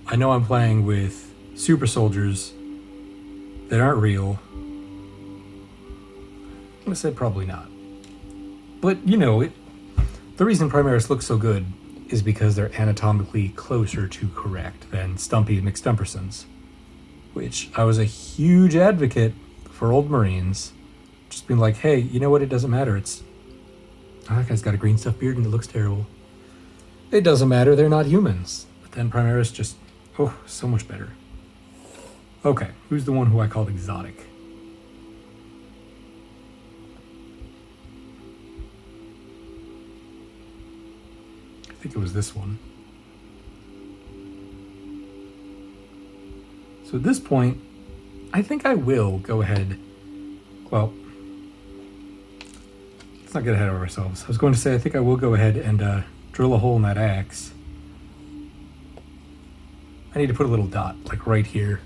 I know I'm playing with super soldiers that aren't real. I'm gonna say probably not. But, you know, the reason Primaris looks so good is because they're anatomically closer to correct than Stumpy McStumpersons, which I was a huge advocate for old Marines. Just being like, hey, you know what? It doesn't matter. It's Oh, that guy's got a green stuff beard and it looks terrible. It doesn't matter, they're not humans. But then Primaris just, oh, so much better. Okay, who's the one who I called exotic? I think it was this one. So at this point, I think I will go ahead. Well, let's not get ahead of ourselves. I was going to say I think I will go ahead and drill a hole in that axe. I need to put a little dot, like right here.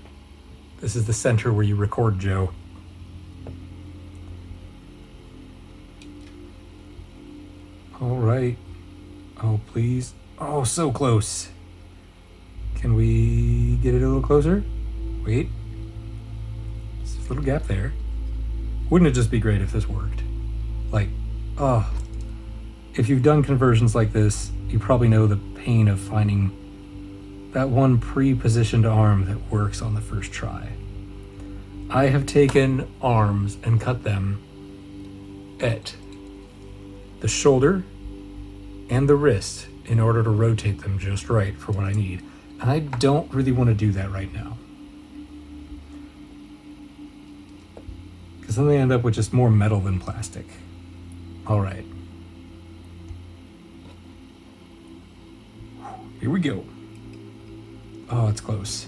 This is the center where you record Joe. All right. Oh, please. Oh, so close. Can we get it a little closer? Wait. There's a little gap there. Wouldn't it just be great if this worked? Like, oh. If you've done conversions like this, you probably know the pain of finding that one pre-positioned arm that works on the first try. I have taken arms and cut them at the shoulder and the wrist in order to rotate them just right for what I need. And I don't really want to do that right now. Because then they end up with just more metal than plastic. All right. Here we go. Oh, it's close.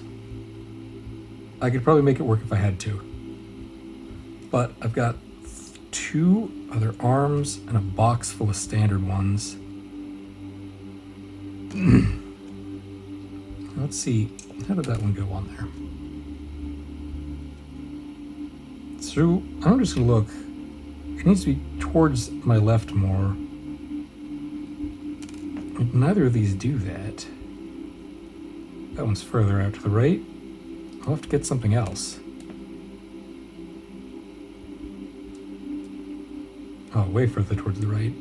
I could probably make it work if I had to. But I've got 2 other arms and a box full of standard ones. Let's see, how did that one go on there? So I'm just gonna look. It needs to be towards my left more. Neither of these do that. That one's further out to the right. I'll have to get something else. Oh, way further towards the right.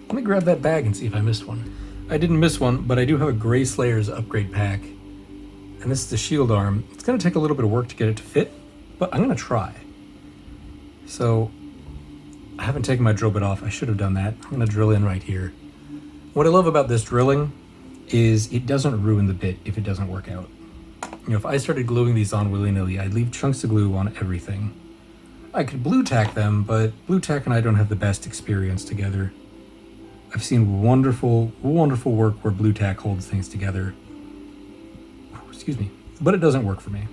Let me grab that bag and see if I missed one. I didn't miss one, but I do have a Gray Slayer's upgrade pack. And this is the shield arm. It's gonna take a little bit of work to get it to fit, but I'm gonna try. So, I haven't taken my drill bit off. I should have done that. I'm gonna drill in right here. What I love about this drilling is it doesn't ruin the bit if it doesn't work out. You know, if I started gluing these on willy-nilly, I'd leave chunks of glue on everything. I could blue tack them, but blue tack and I don't have the best experience together. I've seen wonderful, wonderful work where blue tack holds things together. Excuse me. But it doesn't work for me.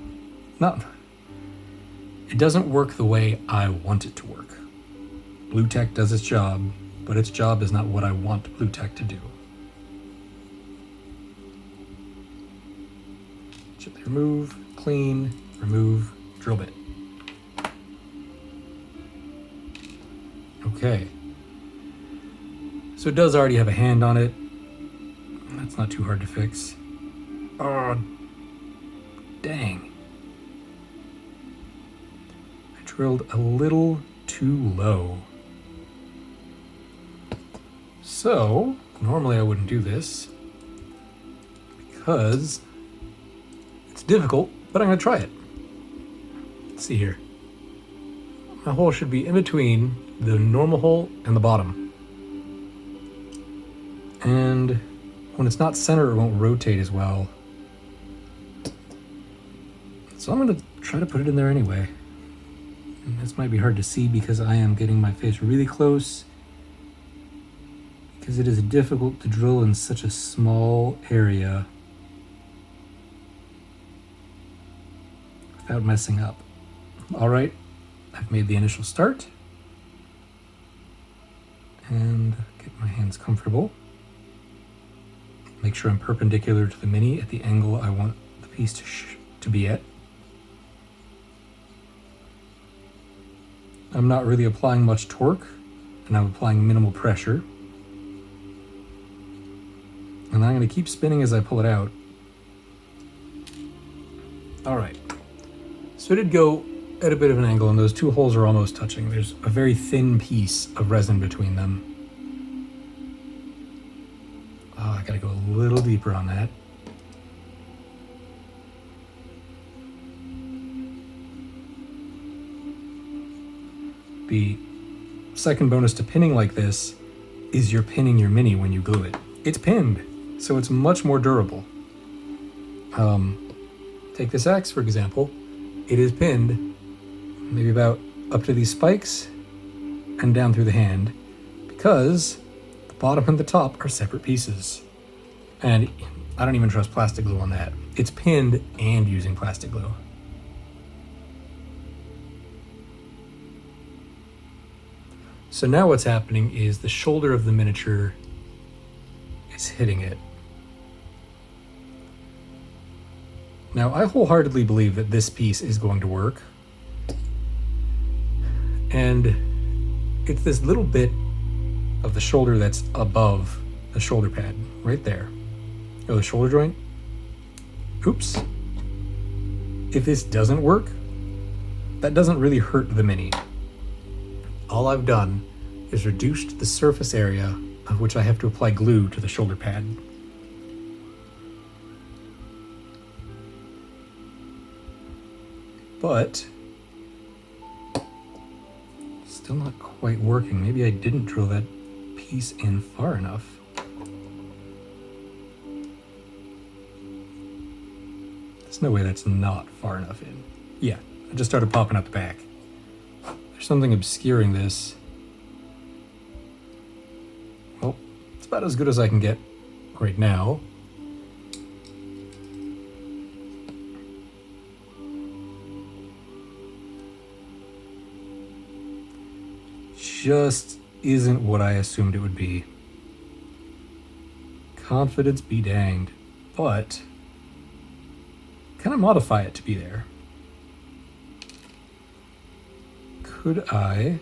It doesn't work the way I want it to work. Blue tack does its job, but its job is not what I want blue tack to do. Gently remove, clean, remove, drill bit. Okay. So it does already have a hand on it. That's not too hard to fix. Oh, dang. I drilled a little too low. So, normally I wouldn't do this because it's difficult, but I'm gonna try it. Let's see here. My hole should be in between the normal hole and the bottom. And when it's not center, it won't rotate as well. So I'm gonna try to put it in there anyway. And this might be hard to see because I am getting my face really close, because it is difficult to drill in such a small area without messing up. All right, I've made the initial start. And get my hands comfortable. Make sure I'm perpendicular to the mini at the angle I want the piece to be at. I'm not really applying much torque, and I'm applying minimal pressure. And I'm going to keep spinning as I pull it out. All right. So it did go at a bit of an angle, and those 2 holes are almost touching. There's a very thin piece of resin between them. Oh, I gotta go a little deeper on that. Be second bonus to pinning like this is you're pinning your mini when you glue it. It's pinned, so it's much more durable. Take this axe, for example. It is pinned maybe about up to these spikes and down through the hand because the bottom and the top are separate pieces. And I don't even trust plastic glue on that. It's pinned and using plastic glue. So now what's happening is the shoulder of the miniature is hitting it. Now, I wholeheartedly believe that this piece is going to work. And it's this little bit of the shoulder that's above the shoulder pad, right there. Oh, the shoulder joint. Oops. If this doesn't work, that doesn't really hurt the mini. All I've done is reduced the surface area of which I have to apply glue to the shoulder pad. But still not quite working. Maybe I didn't drill that piece in far enough. There's no way that's not far enough in. Yeah, I just started popping out the back. There's something obscuring this. Well, it's about as good as I can get right now. Just isn't what I assumed it would be. Confidence be danged. But can I modify it to be there? Could I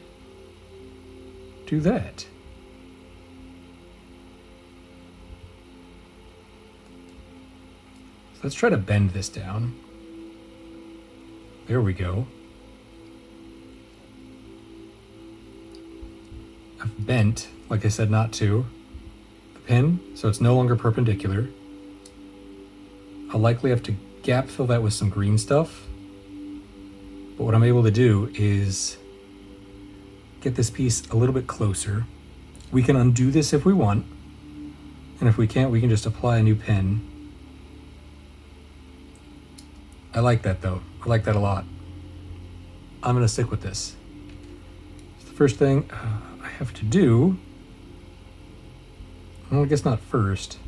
do that? So let's try to bend this down. There we go. I've bent, like I said not to, the pin, so it's no longer perpendicular. I'll likely have to gap fill that with some green stuff. But what I'm able to do is get this piece a little bit closer. We can undo this if we want. And if we can't, we can just apply a new pin. I like that though. I like that a lot. I'm gonna stick with this. So the first thing I have to do, well, I guess not first.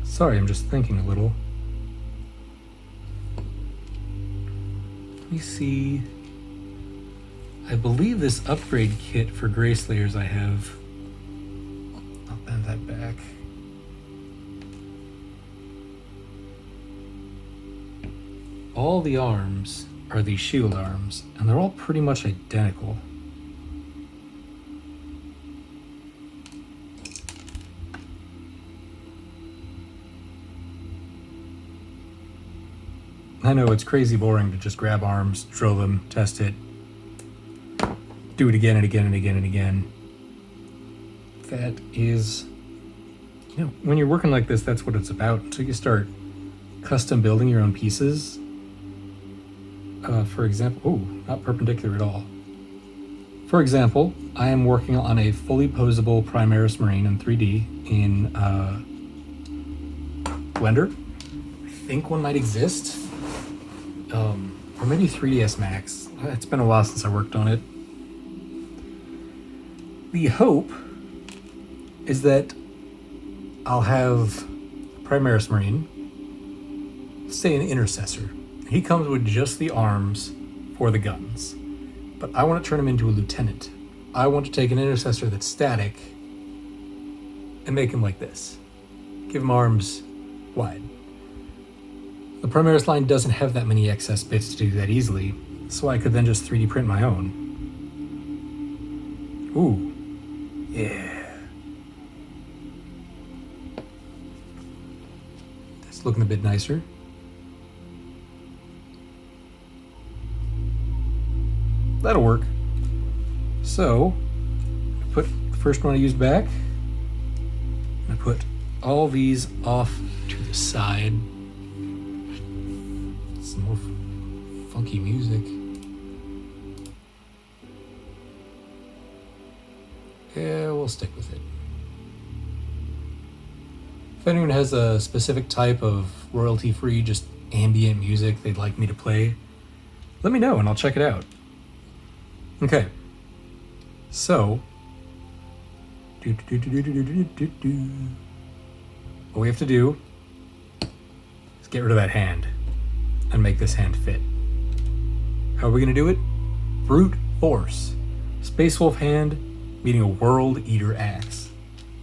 Sorry, I'm just thinking a little. Let me see. I believe this upgrade kit for Gray Slayers I have. I'll bend that back. All the arms are these shield arms, and they're all pretty much identical. I know it's crazy boring to just grab arms, drill them, test it, do it again and again and again and again. That is, you know, when you're working like this, that's what it's about. Until you start custom building your own pieces. For example, not perpendicular at all. For example, I am working on a fully posable Primaris Marine in 3D in Blender. I think one might exist. Or maybe 3ds Max. It's been a while since I worked on it. The hope is that I'll have Primaris Marine, say an intercessor. He comes with just the arms for the guns, but I want to turn him into a lieutenant. I want to take an intercessor that's static and make him like this. Give him arms wide. The Primaris line doesn't have that many excess bits to do that easily, so I could then just 3D print my own. Ooh, yeah. That's looking a bit nicer. That'll work. So, I put the first one I used back, and I put all these off to the side. funky music. Yeah, we'll stick with it. If anyone has a specific type of royalty-free, just ambient music they'd like me to play, let me know and I'll check it out. Okay. So, what we have to do is get rid of that hand and make this hand fit. How are we going to do it? Brute force. Space Wolf hand meeting a World Eater axe.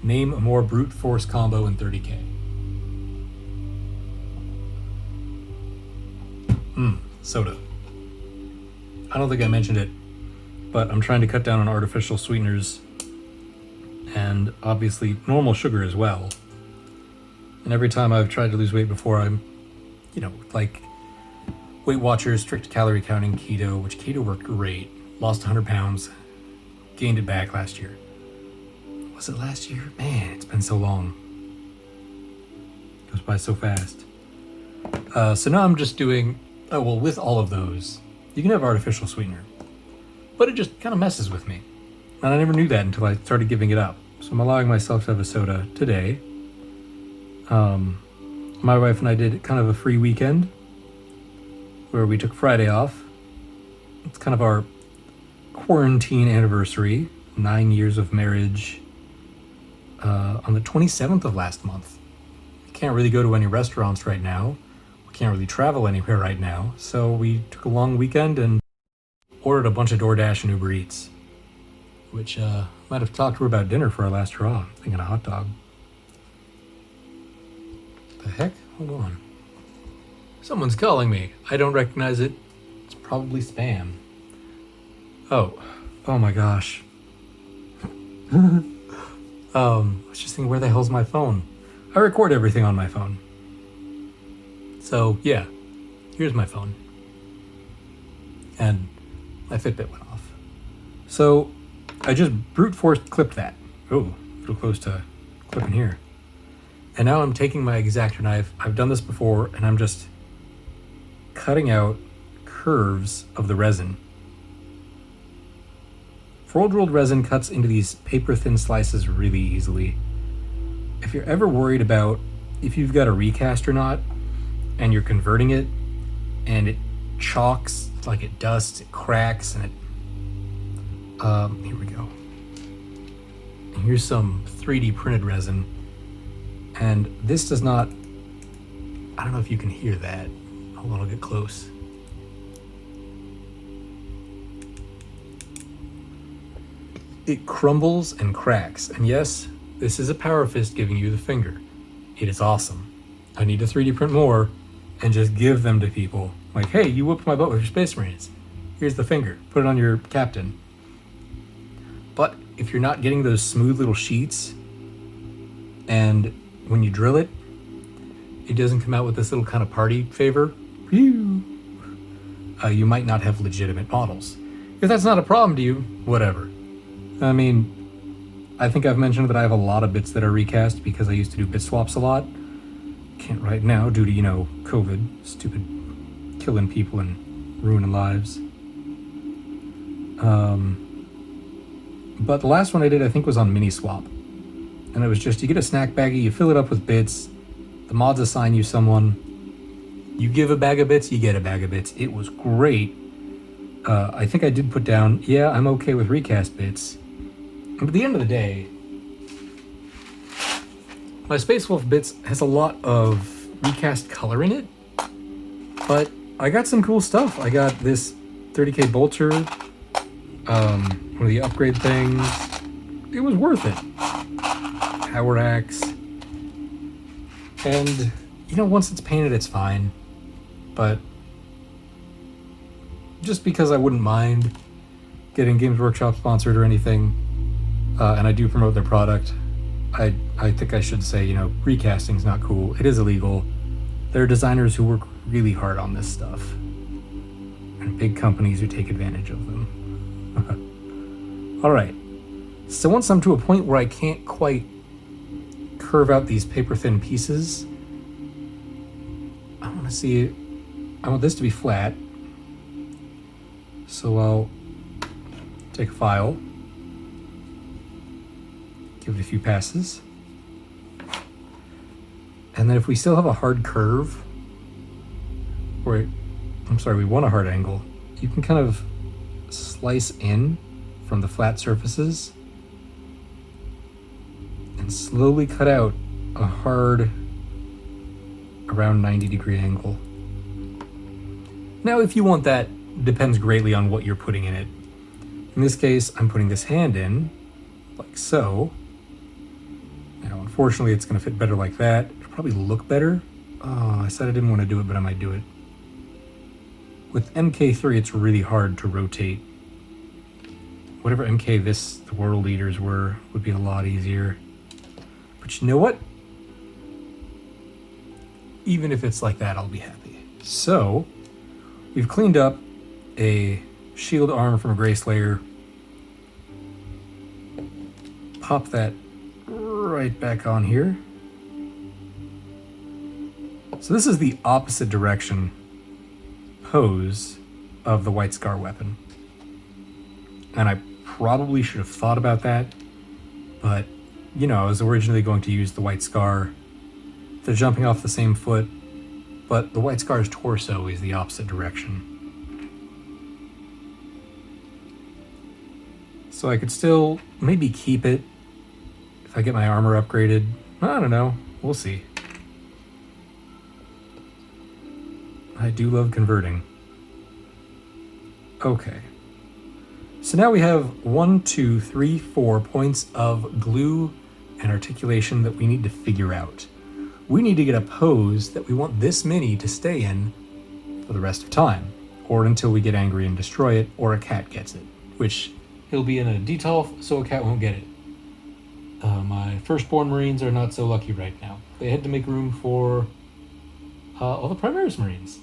Name a more brute force combo in 30k. Soda. I don't think I mentioned it, but I'm trying to cut down on artificial sweeteners and obviously normal sugar as well. And every time I've tried to lose weight before, I'm, like Weight Watchers, strict calorie counting, keto, which keto worked great. Lost 100 pounds, gained it back last year. Was it last year? Man, it's been so long. It goes by so fast. So now I'm just doing, with all of those, you can have artificial sweetener, but it just kind of messes with me. And I never knew that until I started giving it up. So I'm allowing myself to have a soda today. My wife and I did kind of a free weekend where we took Friday off. It's kind of our quarantine anniversary, 9 years of marriage, on the 27th of last month. We can't really go to any restaurants right now. We can't really travel anywhere right now. So we took a long weekend and ordered a bunch of DoorDash and Uber Eats, which might have talked to her about dinner for our last hurrah. I'm thinking a hot dog. The heck? Hold on. Someone's calling me. I don't recognize it. It's probably spam. Oh my gosh. I was just thinking, where the hell's my phone? I record everything on my phone. So yeah, here's my phone. And my Fitbit went off. So I just brute force clipped that. Oh, a little close to clipping here. And now I'm taking my X-Acto knife. I've done this before, and I'm just cutting out curves of the resin. Rolled resin cuts into these paper-thin slices really easily. If you're ever worried about if you've got a recast or not, and you're converting it, and it chalks, like it dusts, it cracks, and it... here we go. And here's some 3D printed resin. And this does not... I don't know if you can hear that. Hold on, I'll get close. It crumbles and cracks. And yes, this is a power fist giving you the finger. It is awesome. I need to 3D print more and just give them to people. Like, hey, you whooped my butt with your Space Marines. Here's the finger. Put it on your captain. But if you're not getting those smooth little sheets, and when you drill it, it doesn't come out with this little kind of party favor, you might not have legitimate models. If that's not a problem to you, whatever. I mean, I think I've mentioned that I have a lot of bits that are recast because I used to do bit swaps a lot. Can't right now due to, COVID, stupid killing people and ruining lives. But the last one I did, I think, was on mini swap. And it was just, you get a snack baggie, you fill it up with bits, the mods assign you someone, you give a bag of bits, you get a bag of bits. It was great. I think I did put down, yeah, I'm okay with recast bits. But at the end of the day, my Space Wolf bits has a lot of recast color in it, but I got some cool stuff. I got this 30k bolter, one of the upgrade things. It was worth it. Power axe. And, once it's painted, it's fine. But just because I wouldn't mind getting Games Workshop sponsored or anything, and I do promote their product, I think I should say, recasting's not cool. It is illegal. There are designers who work really hard on this stuff, and big companies who take advantage of them. All right. So once I'm to a point where I can't quite curve out these paper-thin pieces, I want to see I want this to be flat. So I'll take a file, give it a few passes. And then if we still have a hard curve, or I'm sorry, we want a hard angle, you can kind of slice in from the flat surfaces and slowly cut out a hard around 90-degree angle. Now, if you want that, depends greatly on what you're putting in it. In this case, I'm putting this hand in, like so. Now, unfortunately, it's going to fit better like that. It'll probably look better. Oh, I said I didn't want to do it, but I might do it. With MK3, it's really hard to rotate. Whatever MK the world leaders were, would be a lot easier. But you know what? Even if it's like that, I'll be happy. So, we've cleaned up a shield arm from a Grey Slayer. Pop that right back on here. So this is the opposite direction pose of the White Scar weapon. And I probably should have thought about that, but you know, I was originally going to use the White Scar. They're jumping off the same foot, but the White Scar's torso is the opposite direction. So I could still maybe keep it if I get my armor upgraded. I don't know. We'll see. I do love converting. Okay. So now we have 1, 2, 3, 4 points of glue and articulation that we need to figure out. We need to get a pose that we want this mini to stay in for the rest of time, or until we get angry and destroy it, or a cat gets it, which he'll be in a detolf, so a cat won't get it. My firstborn Marines are not so lucky right now. They had to make room for all the Primaris Marines.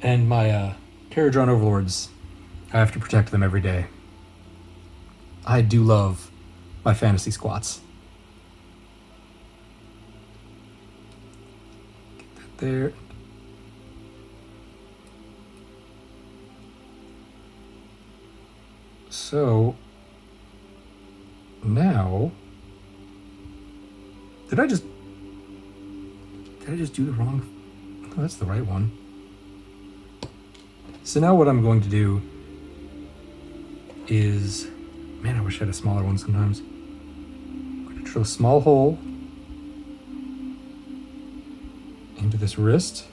And my Terradron Overlords, I have to protect them every day. I do love my fantasy squats. Get that there. So now, did I just do the wrong? Oh, that's the right one. So now what I'm going to do is, man, I wish I had a smaller one sometimes. I'm going to drill a small hole into this wrist.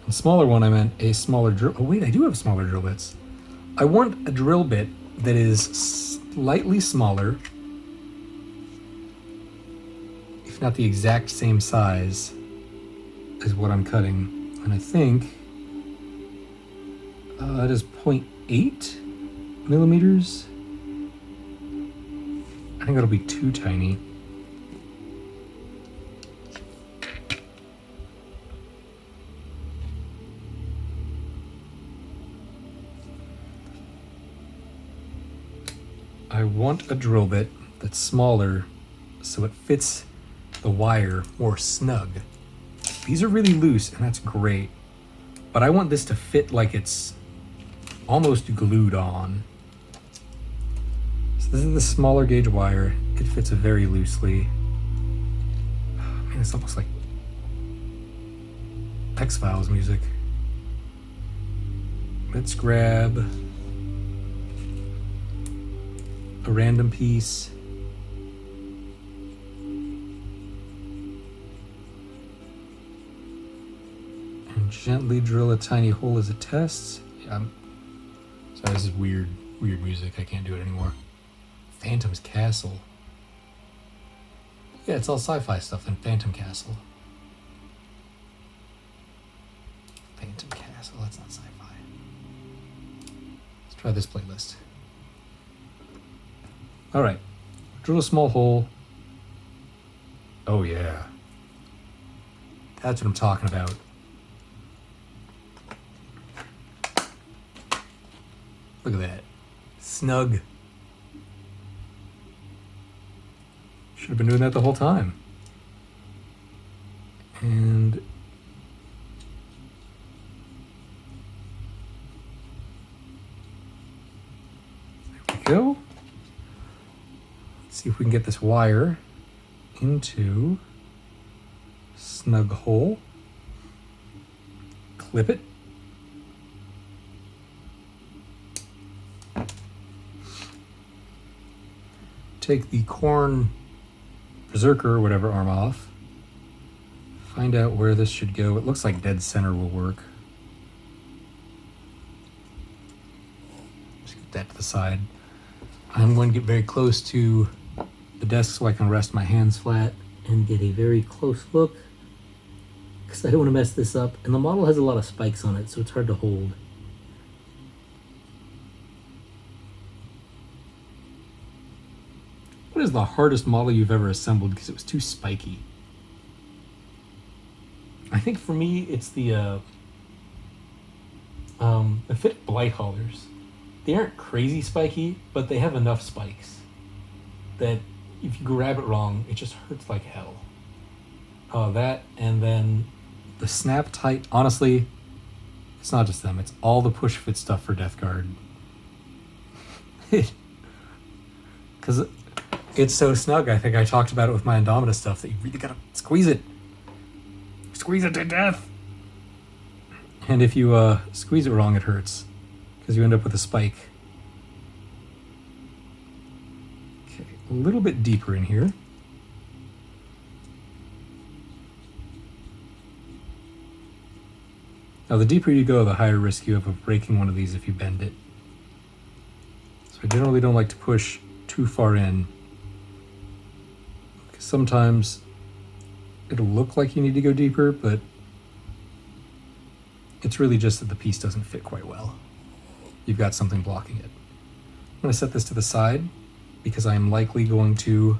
The smaller one, I meant a smaller drill. Oh wait, I do have smaller drill bits. I want a drill bit that is slightly smaller, if not the exact same size as what I'm cutting. And I think that is 0.8 millimeters. I think that'll be too tiny. I want a drill bit that's smaller so it fits the wire more snug. These are really loose and that's great, but I want this to fit like it's almost glued on. So this is the smaller gauge wire. It fits very loosely. Oh, man, it's almost like X-Files music. Let's grab a random piece. And gently drill a tiny hole as a test. Yeah, sorry, this is weird music. I can't do it anymore. Phantom's Castle. Yeah, it's all sci-fi stuff in Phantom Castle. Phantom Castle, that's not sci-fi. Let's try this playlist. All right, drill a small hole. Oh yeah. That's what I'm talking about. Look at that. Snug. Should have been doing that the whole time. And See if we can get this wire into snug hole. Clip it. Take the corn berserker or whatever arm off. Find out where this should go. It looks like dead center will work. Just get that to the side. I'm going to get very close to the desk so I can rest my hands flat and get a very close look, because I don't want to mess this up. And the model has a lot of spikes on it, so it's hard to hold. What is the hardest model you've ever assembled because it was too spiky? I think for me it's the Fit Blight Haulers. They aren't crazy spiky, but they have enough spikes that if you grab it wrong, it just hurts like hell. That, and then the Snap Tight. Honestly, it's not just them. It's all the push fit stuff for Death Guard. Because it's so snug. I think I talked about it with my Indominus stuff, that you really gotta squeeze it. Squeeze it to death. And if you squeeze it wrong, it hurts, because you end up with a spike. Okay, a little bit deeper in here. Now, the deeper you go, the higher risk you have of breaking one of these if you bend it. So I generally don't like to push too far in, because sometimes it'll look like you need to go deeper, but it's really just that the piece doesn't fit quite well. You've got something blocking it. I'm going to set this to the side because I am likely going to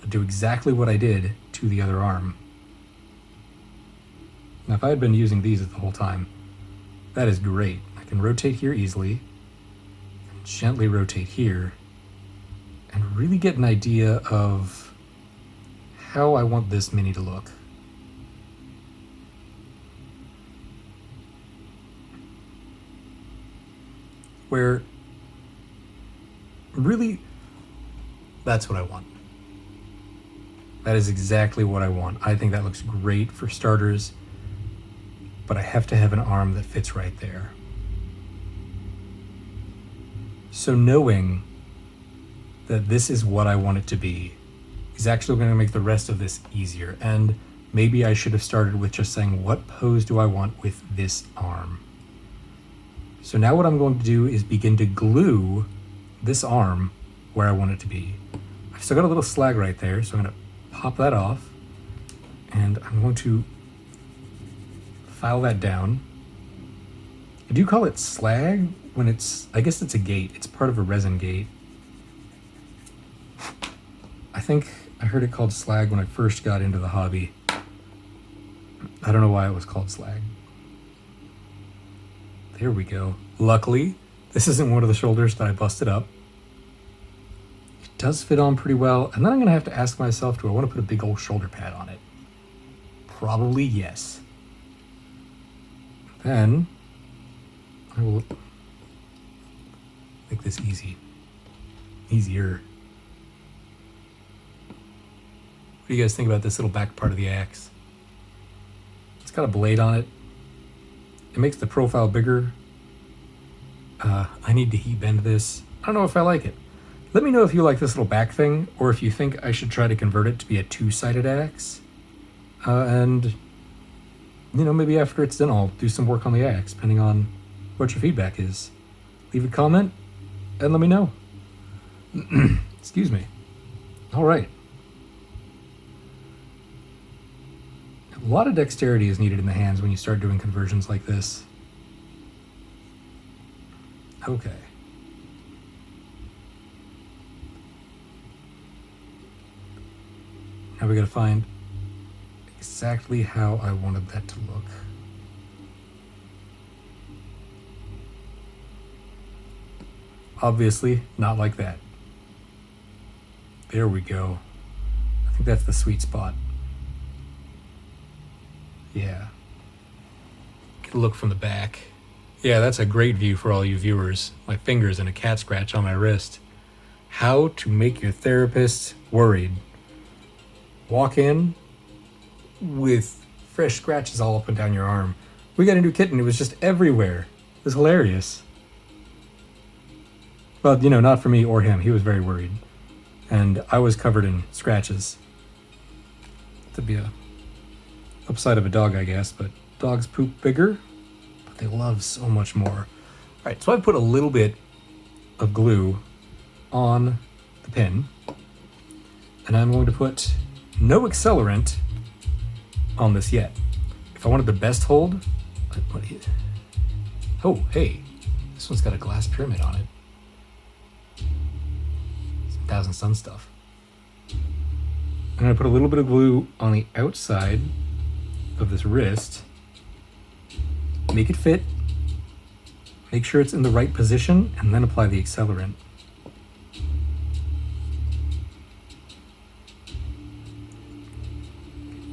do exactly what I did to the other arm. Now, if I had been using these the whole time, that is great. I can rotate here easily, gently rotate here, and really get an idea of how I want this mini to look. Where really, that's what I want. That is exactly what I want. I think that looks great for starters, but I have to have an arm that fits right there. So knowing that this is what I want it to be is actually going to make the rest of this easier. And maybe I should have started with just saying, what pose do I want with this arm? So now what I'm going to do is begin to glue this arm where I want it to be. I've still got a little slag right there, so I'm going to pop that off, and I'm going to file that down. I do call it slag when it's, I guess it's a gate. It's part of a resin gate. I think I heard it called slag when I first got into the hobby. I don't know why it was called slag. There we go. Luckily, this isn't one of the shoulders that I busted up. It does fit on pretty well, and then I'm going to have to ask myself, do I want to put a big old shoulder pad on it? Probably yes. Then I will make this easier. What do you guys think about this little back part of the axe? It's got a blade on it. It makes the profile bigger. I need to heat bend this. I don't know if I like it. Let me know if you like this little back thing, or if you think I should try to convert it to be a two-sided axe. And, you know, maybe after it's done, I'll do some work on the axe, depending on what your feedback is. Leave a comment and let me know. Excuse me. All right. A lot of dexterity is needed in the hands when you start doing conversions like this. Okay. Now we gotta find exactly how I wanted that to look. Obviously, not like that. There we go. I think that's the sweet spot. Yeah. Get a look from the back. Yeah, that's a great view for all you viewers. My fingers and a cat scratch on my wrist. How to make your therapist worried. Walk in with fresh scratches all up and down your arm. We got a new kitten. It was just everywhere. It was hilarious. Well, you know, not for me or him. He was very worried. And I was covered in scratches. That'd be a upside of a dog, I guess. But dogs poop bigger, but they love so much more. All right, so I put a little bit of glue on the pin. And I'm going to put no accelerant on this yet. If I wanted the best hold, oh, hey, this one's got a glass pyramid on it. Some Thousand Sun stuff. I'm gonna put a little bit of glue on the outside of this wrist. Make it fit. Make sure it's in the right position, and then apply the accelerant.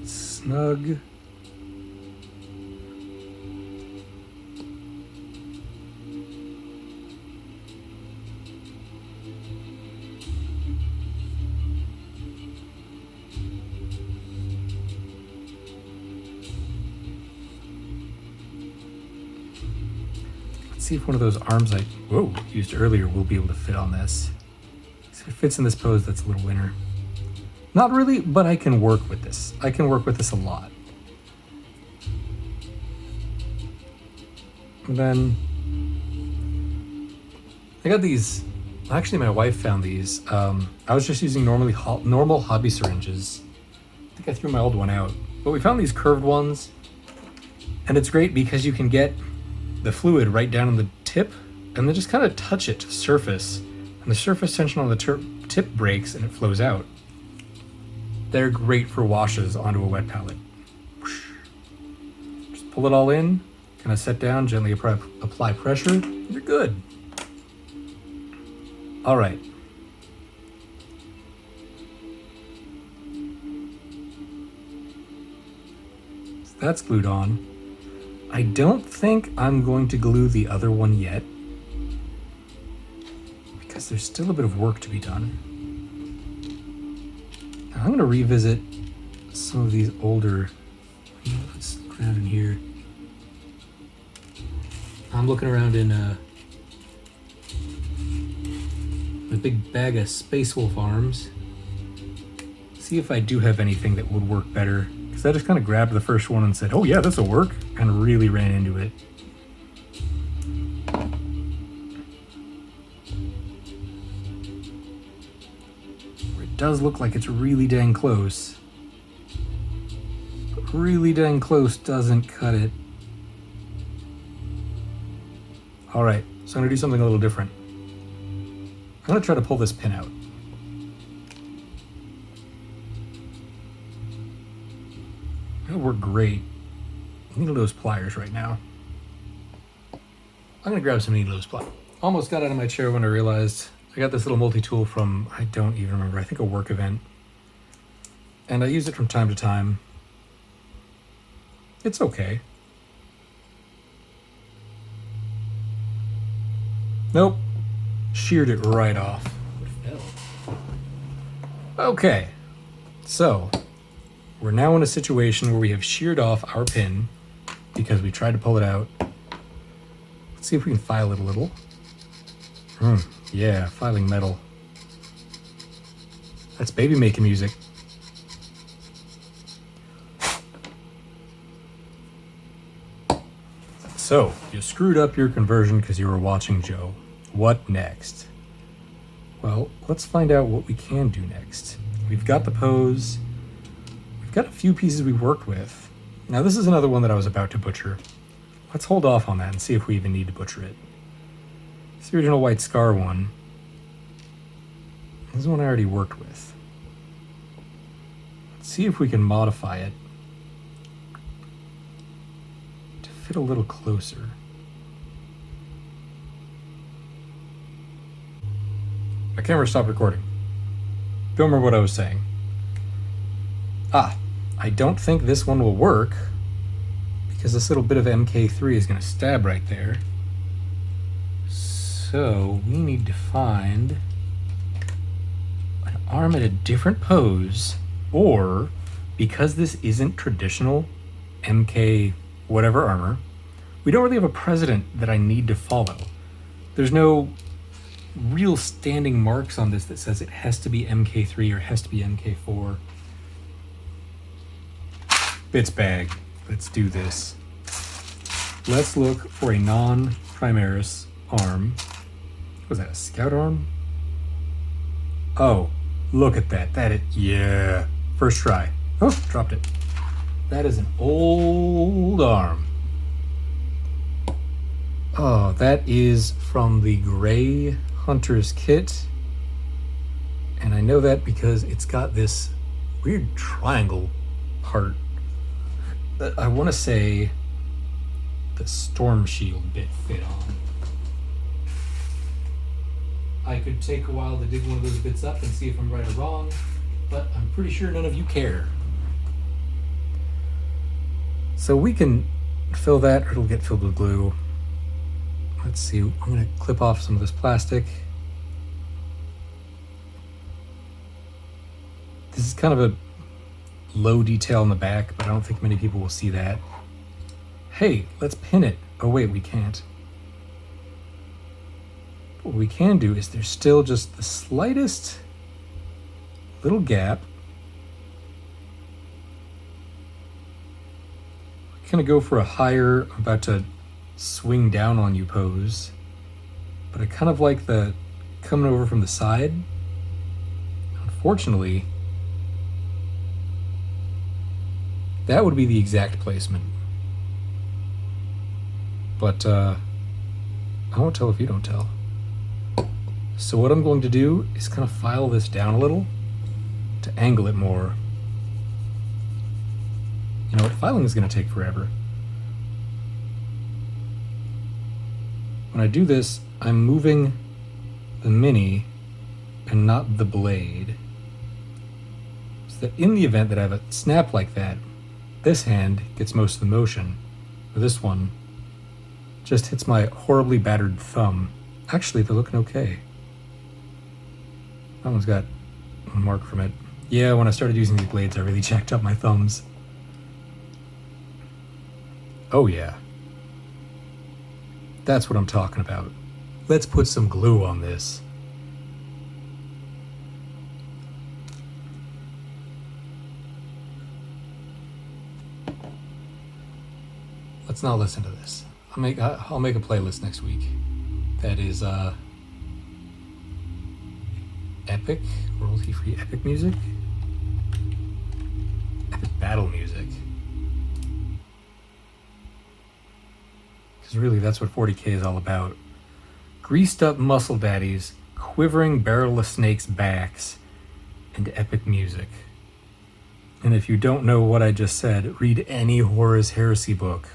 Snug. Let's see if one of those arms I used earlier will be able to fit on this. So if it fits in this pose, that's a little winner. Not really, but I can work with this. I can work with this a lot. And then I got these. Actually, my wife found these. I was just using normal hobby syringes. I think I threw my old one out. But we found these curved ones. And it's great because you can get the fluid right down on the tip and then just kind of touch it to the surface. And the surface tension on the tip breaks and it flows out. They're great for washes onto a wet palette. Just pull it all in, kind of set down, gently apply pressure. You're good. All right. So that's glued on. I don't think I'm going to glue the other one yet, because there's still a bit of work to be done. I'm going to revisit some of these older. Let's look around in here. I'm looking around in a big bag of Space Wolf arms. See if I do have anything that would work better. Because I just kind of grabbed the first one and said, oh yeah, this will work, and really ran into it. Does look like it's really dang close, but really dang close doesn't cut it. All right, so I'm gonna do something a little different. I'm gonna try to pull this pin out. It'll work great. Needle nose pliers right now. I'm gonna grab some needle nose pliers. Almost got out of my chair when I realized I got this little multi-tool from, I don't even remember, I think a work event. And I use it from time to time. It's okay. Nope. Sheared it right off. Okay. So, we're now in a situation where we have sheared off our pin because we tried to pull it out. Let's see if we can file it a little. Yeah, filing metal. That's baby making music. So, you screwed up your conversion because you were watching Joe. What next? Well, let's find out what we can do next. We've got the pose. We've got a few pieces we worked with. Now, this is another one that I was about to butcher. Let's hold off on that and see if we even need to butcher it. It's the original White Scar one. This is one I already worked with. Let's see if we can modify it to fit a little closer. My camera stopped recording. Don't remember what I was saying. I don't think this one will work because this little bit of MK3 is going to stab right there. So we need to find arm at a different pose, or because this isn't traditional MK whatever armor, we don't really have a precedent that I need to follow. There's no real standing marks on this that says it has to be MK3 or has to be MK4. Bits bag. Let's do this. Let's look for a non-Primaris arm. Was that a scout arm? Oh, look at that. Yeah. First try. Oh, dropped it. That is an old arm. Oh, that is from the Gray Hunter's kit. And I know that because it's got this weird triangle part that I want to say the storm shield bit fit on. I could take a while to dig one of those bits up and see if I'm right or wrong, but I'm pretty sure none of you care. So we can fill that, or it'll get filled with glue. Let's see, I'm gonna clip off some of this plastic. This is kind of a low detail in the back, but I don't think many people will see that. Hey, let's pin it. Oh wait, we can't. What we can do is there's still just the slightest little gap. I'm gonna go for a higher, I'm about to swing down on you pose, but I kind of like the coming over from the side. Unfortunately, that would be the exact placement. But I won't tell if you don't tell. So what I'm going to do is kind of file this down a little to angle it more. You know what, filing is going to take forever. When I do this, I'm moving the mini and not the blade. So that in the event that I have a snap like that, this hand gets most of the motion, or this one just hits my horribly battered thumb. Actually, they're looking okay. That one's got a mark from it. Yeah, when I started using these blades, I really jacked up my thumbs. Oh yeah. That's what I'm talking about. Let's put some glue on this. Let's not listen to this. I'll make a playlist next week. That is epic, royalty-free epic music. Epic battle music. Because really that's what 40K is all about. Greased up muscle daddies, quivering barrelless snakes' backs, and epic music. And if you don't know what I just said, read any Horus Heresy book.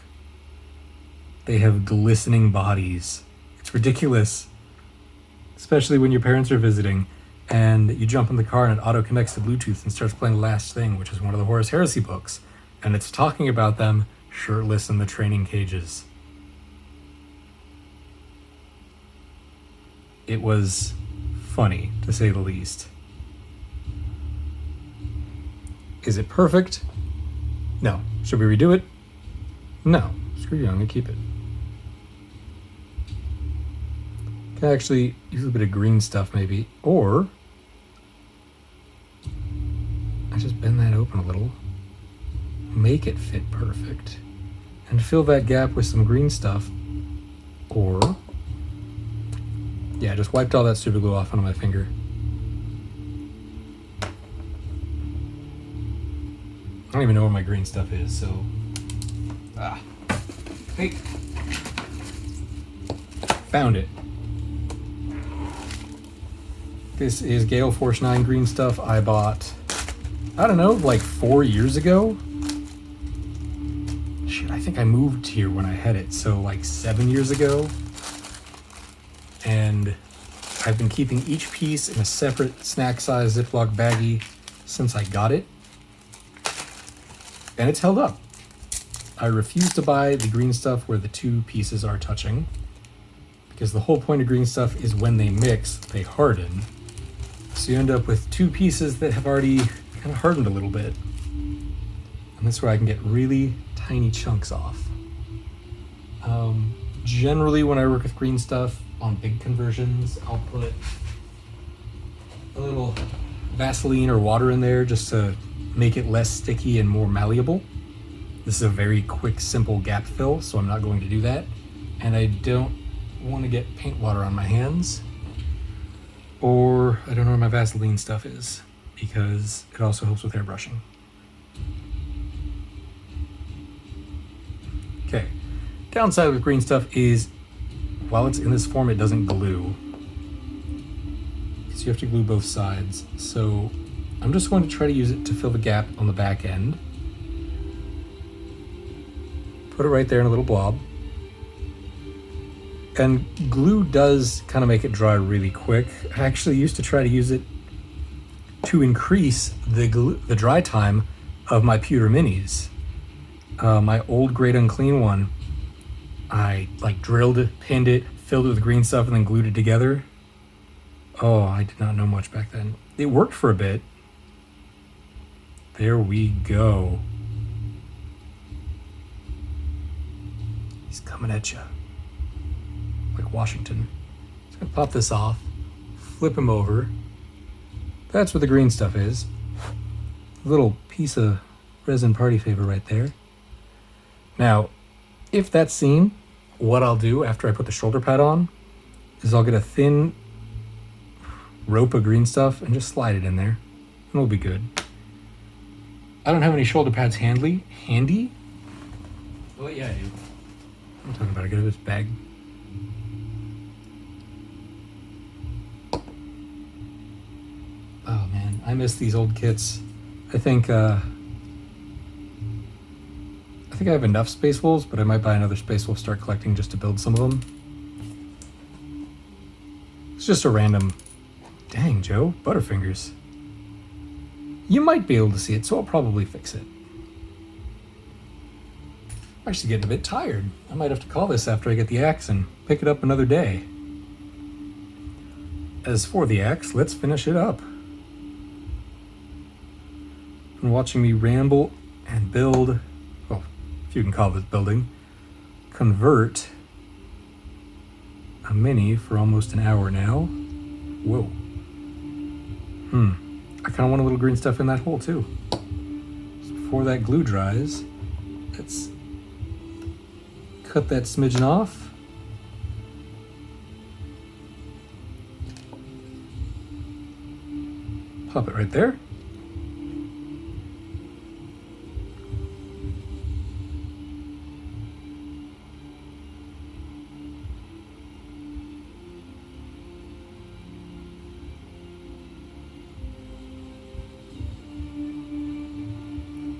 They have glistening bodies. It's ridiculous. Especially when your parents are visiting and you jump in the car and it auto connects to Bluetooth and starts playing Last Thing, which is one of the Horus Heresy books. And it's talking about them shirtless in the training cages. It was funny, to say the least. Is it perfect? No. Should we redo it? No. Screw you, I'm gonna keep it. Can actually use a bit of green stuff maybe, or I just bend that open a little, make it fit perfect, and fill that gap with some green stuff, or yeah, I just wiped all that super glue off onto my finger. I don't even know where my green stuff is, so hey, found it. This is Gale Force 9 green stuff I bought, I don't know, like 4 years ago? Shit, I think I moved here when I had it, so like 7 years ago. And I've been keeping each piece in a separate snack-size Ziploc baggie since I got it. And it's held up. I refuse to buy the green stuff where the two pieces are touching, because the whole point of green stuff is when they mix, they harden. So you end up with two pieces that have already kind of hardened a little bit. And that's where I can get really tiny chunks off. Generally, when I work with green stuff on big conversions, I'll put a little Vaseline or water in there just to make it less sticky and more malleable. This is a very quick, simple gap fill, so I'm not going to do that. And I don't want to get paint water on my hands, or I don't know where my Vaseline stuff is, because it also helps with airbrushing. Okay, downside with green stuff is while it's in this form, it doesn't glue. So you have to glue both sides. So I'm just going to try to use it to fill the gap on the back end. Put it right there in a little blob. And glue does kind of make it dry really quick. I actually used to try to use it to increase the dry time of my pewter minis. My old Great Unclean one, I like drilled it, pinned it, filled it with green stuff, and then glued it together. Oh, I did not know much back then. It worked for a bit. There we go. He's coming at you. Like Washington. Just gonna pop this off, flip him over. That's where the green stuff is. A little piece of resin party favor right there. Now, if that's seen, what I'll do after I put the shoulder pad on is I'll get a thin rope of green stuff and just slide it in there, and it'll be good. I don't have any shoulder pads handy. Well, yeah, I do. I'm talking about, I got this bag. Oh man, I miss these old kits. I think I have enough Space Wolves, but I might buy another Space Wolf, start collecting just to build some of them. It's just a random... Dang, Joe, Butterfingers. You might be able to see it, so I'll probably fix it. I'm actually getting a bit tired. I might have to call this after I get the axe and pick it up another day. As for the axe, let's finish it up. And watching me ramble and build, well, if you can call this building, convert a mini for almost an hour now. Whoa. I kind of want a little green stuff in that hole too. So before that glue dries, let's cut that smidgen off. Pop it right there.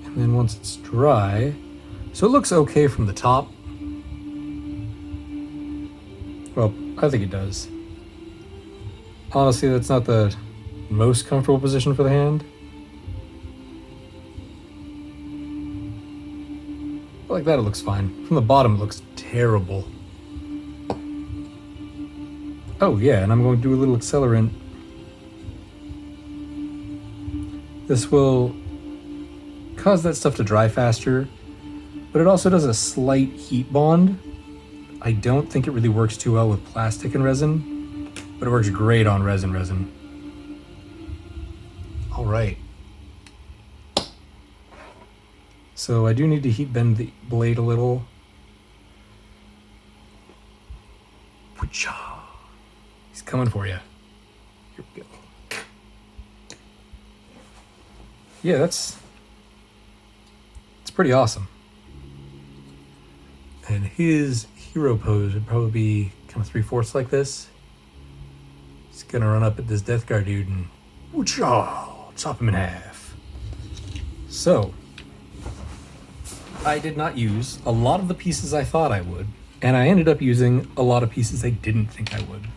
And then once it's dry, so it looks okay from the top. Well, I think it does. Honestly, that's not the most comfortable position for the hand. But like that, it looks fine. From the bottom, it looks terrible. Oh yeah, and I'm going to do a little accelerant. This will cause that stuff to dry faster, but it also does a slight heat bond. I don't think it really works too well with plastic and resin, but it works great on resin. All right. So I do need to heat bend the blade a little. He's coming for you. Here we go. Yeah, it's pretty awesome. And his hero pose would probably be kind of 3/4 like this. He's gonna run up at this Death Guard dude and chop him in half. So, I did not use a lot of the pieces I thought I would, and I ended up using a lot of pieces I didn't think I would.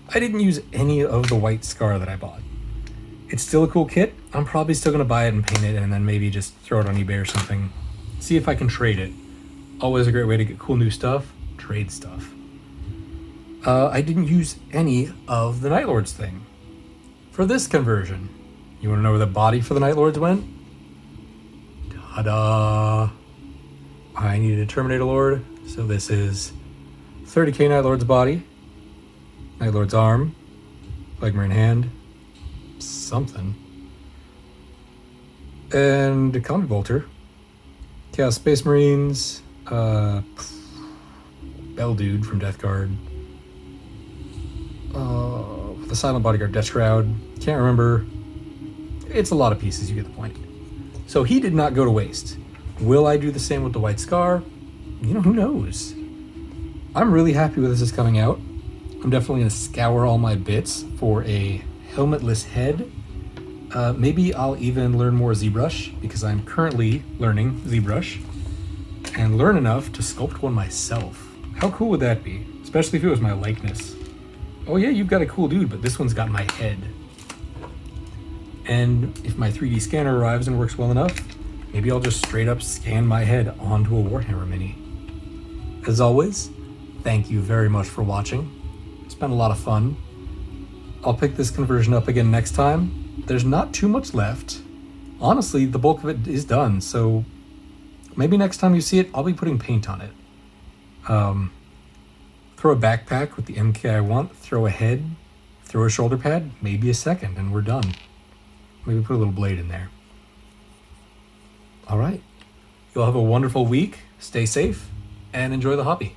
I didn't use any of the white scar that I bought. It's still a cool kit. I'm probably still gonna buy it and paint it and then maybe just throw it on eBay or something. See if I can trade it. Always a great way to get cool new stuff. Trade stuff. I didn't use any of the Night Lord's thing. For this conversion, you want to know where the body for the Night Lords went? Ta-da! I needed a Terminator Lord, so this is 30k Night Lord's body, Night Lord's arm, Flagmarine hand, something, and a Combi Bolter, Chaos Space Marines, Bell Dude from Death Guard, the Silent Bodyguard Death Shroud, can't remember. It's a lot of pieces, you get the point. So he did not go to waste. Will I do the same with the White Scar? You know, who knows? I'm really happy with this is coming out. I'm definitely going to scour all my bits for a helmetless head. Maybe I'll even learn more ZBrush, because I'm currently learning ZBrush, and learn enough to sculpt one myself. How cool would that be? Especially if it was my likeness. Oh yeah, you've got a cool dude, but this one's got my head. And if my 3D scanner arrives and works well enough, maybe I'll just straight up scan my head onto a Warhammer Mini. As always, thank you very much for watching. It's been a lot of fun. I'll pick this conversion up again next time. There's not too much left. Honestly, the bulk of it is done, so maybe next time you see it, I'll be putting paint on it. Throw a backpack with the MK I want, throw a head, throw a shoulder pad, maybe a second, and we're done. Maybe put a little blade in there. All right. You'll have a wonderful week. Stay safe and enjoy the hobby.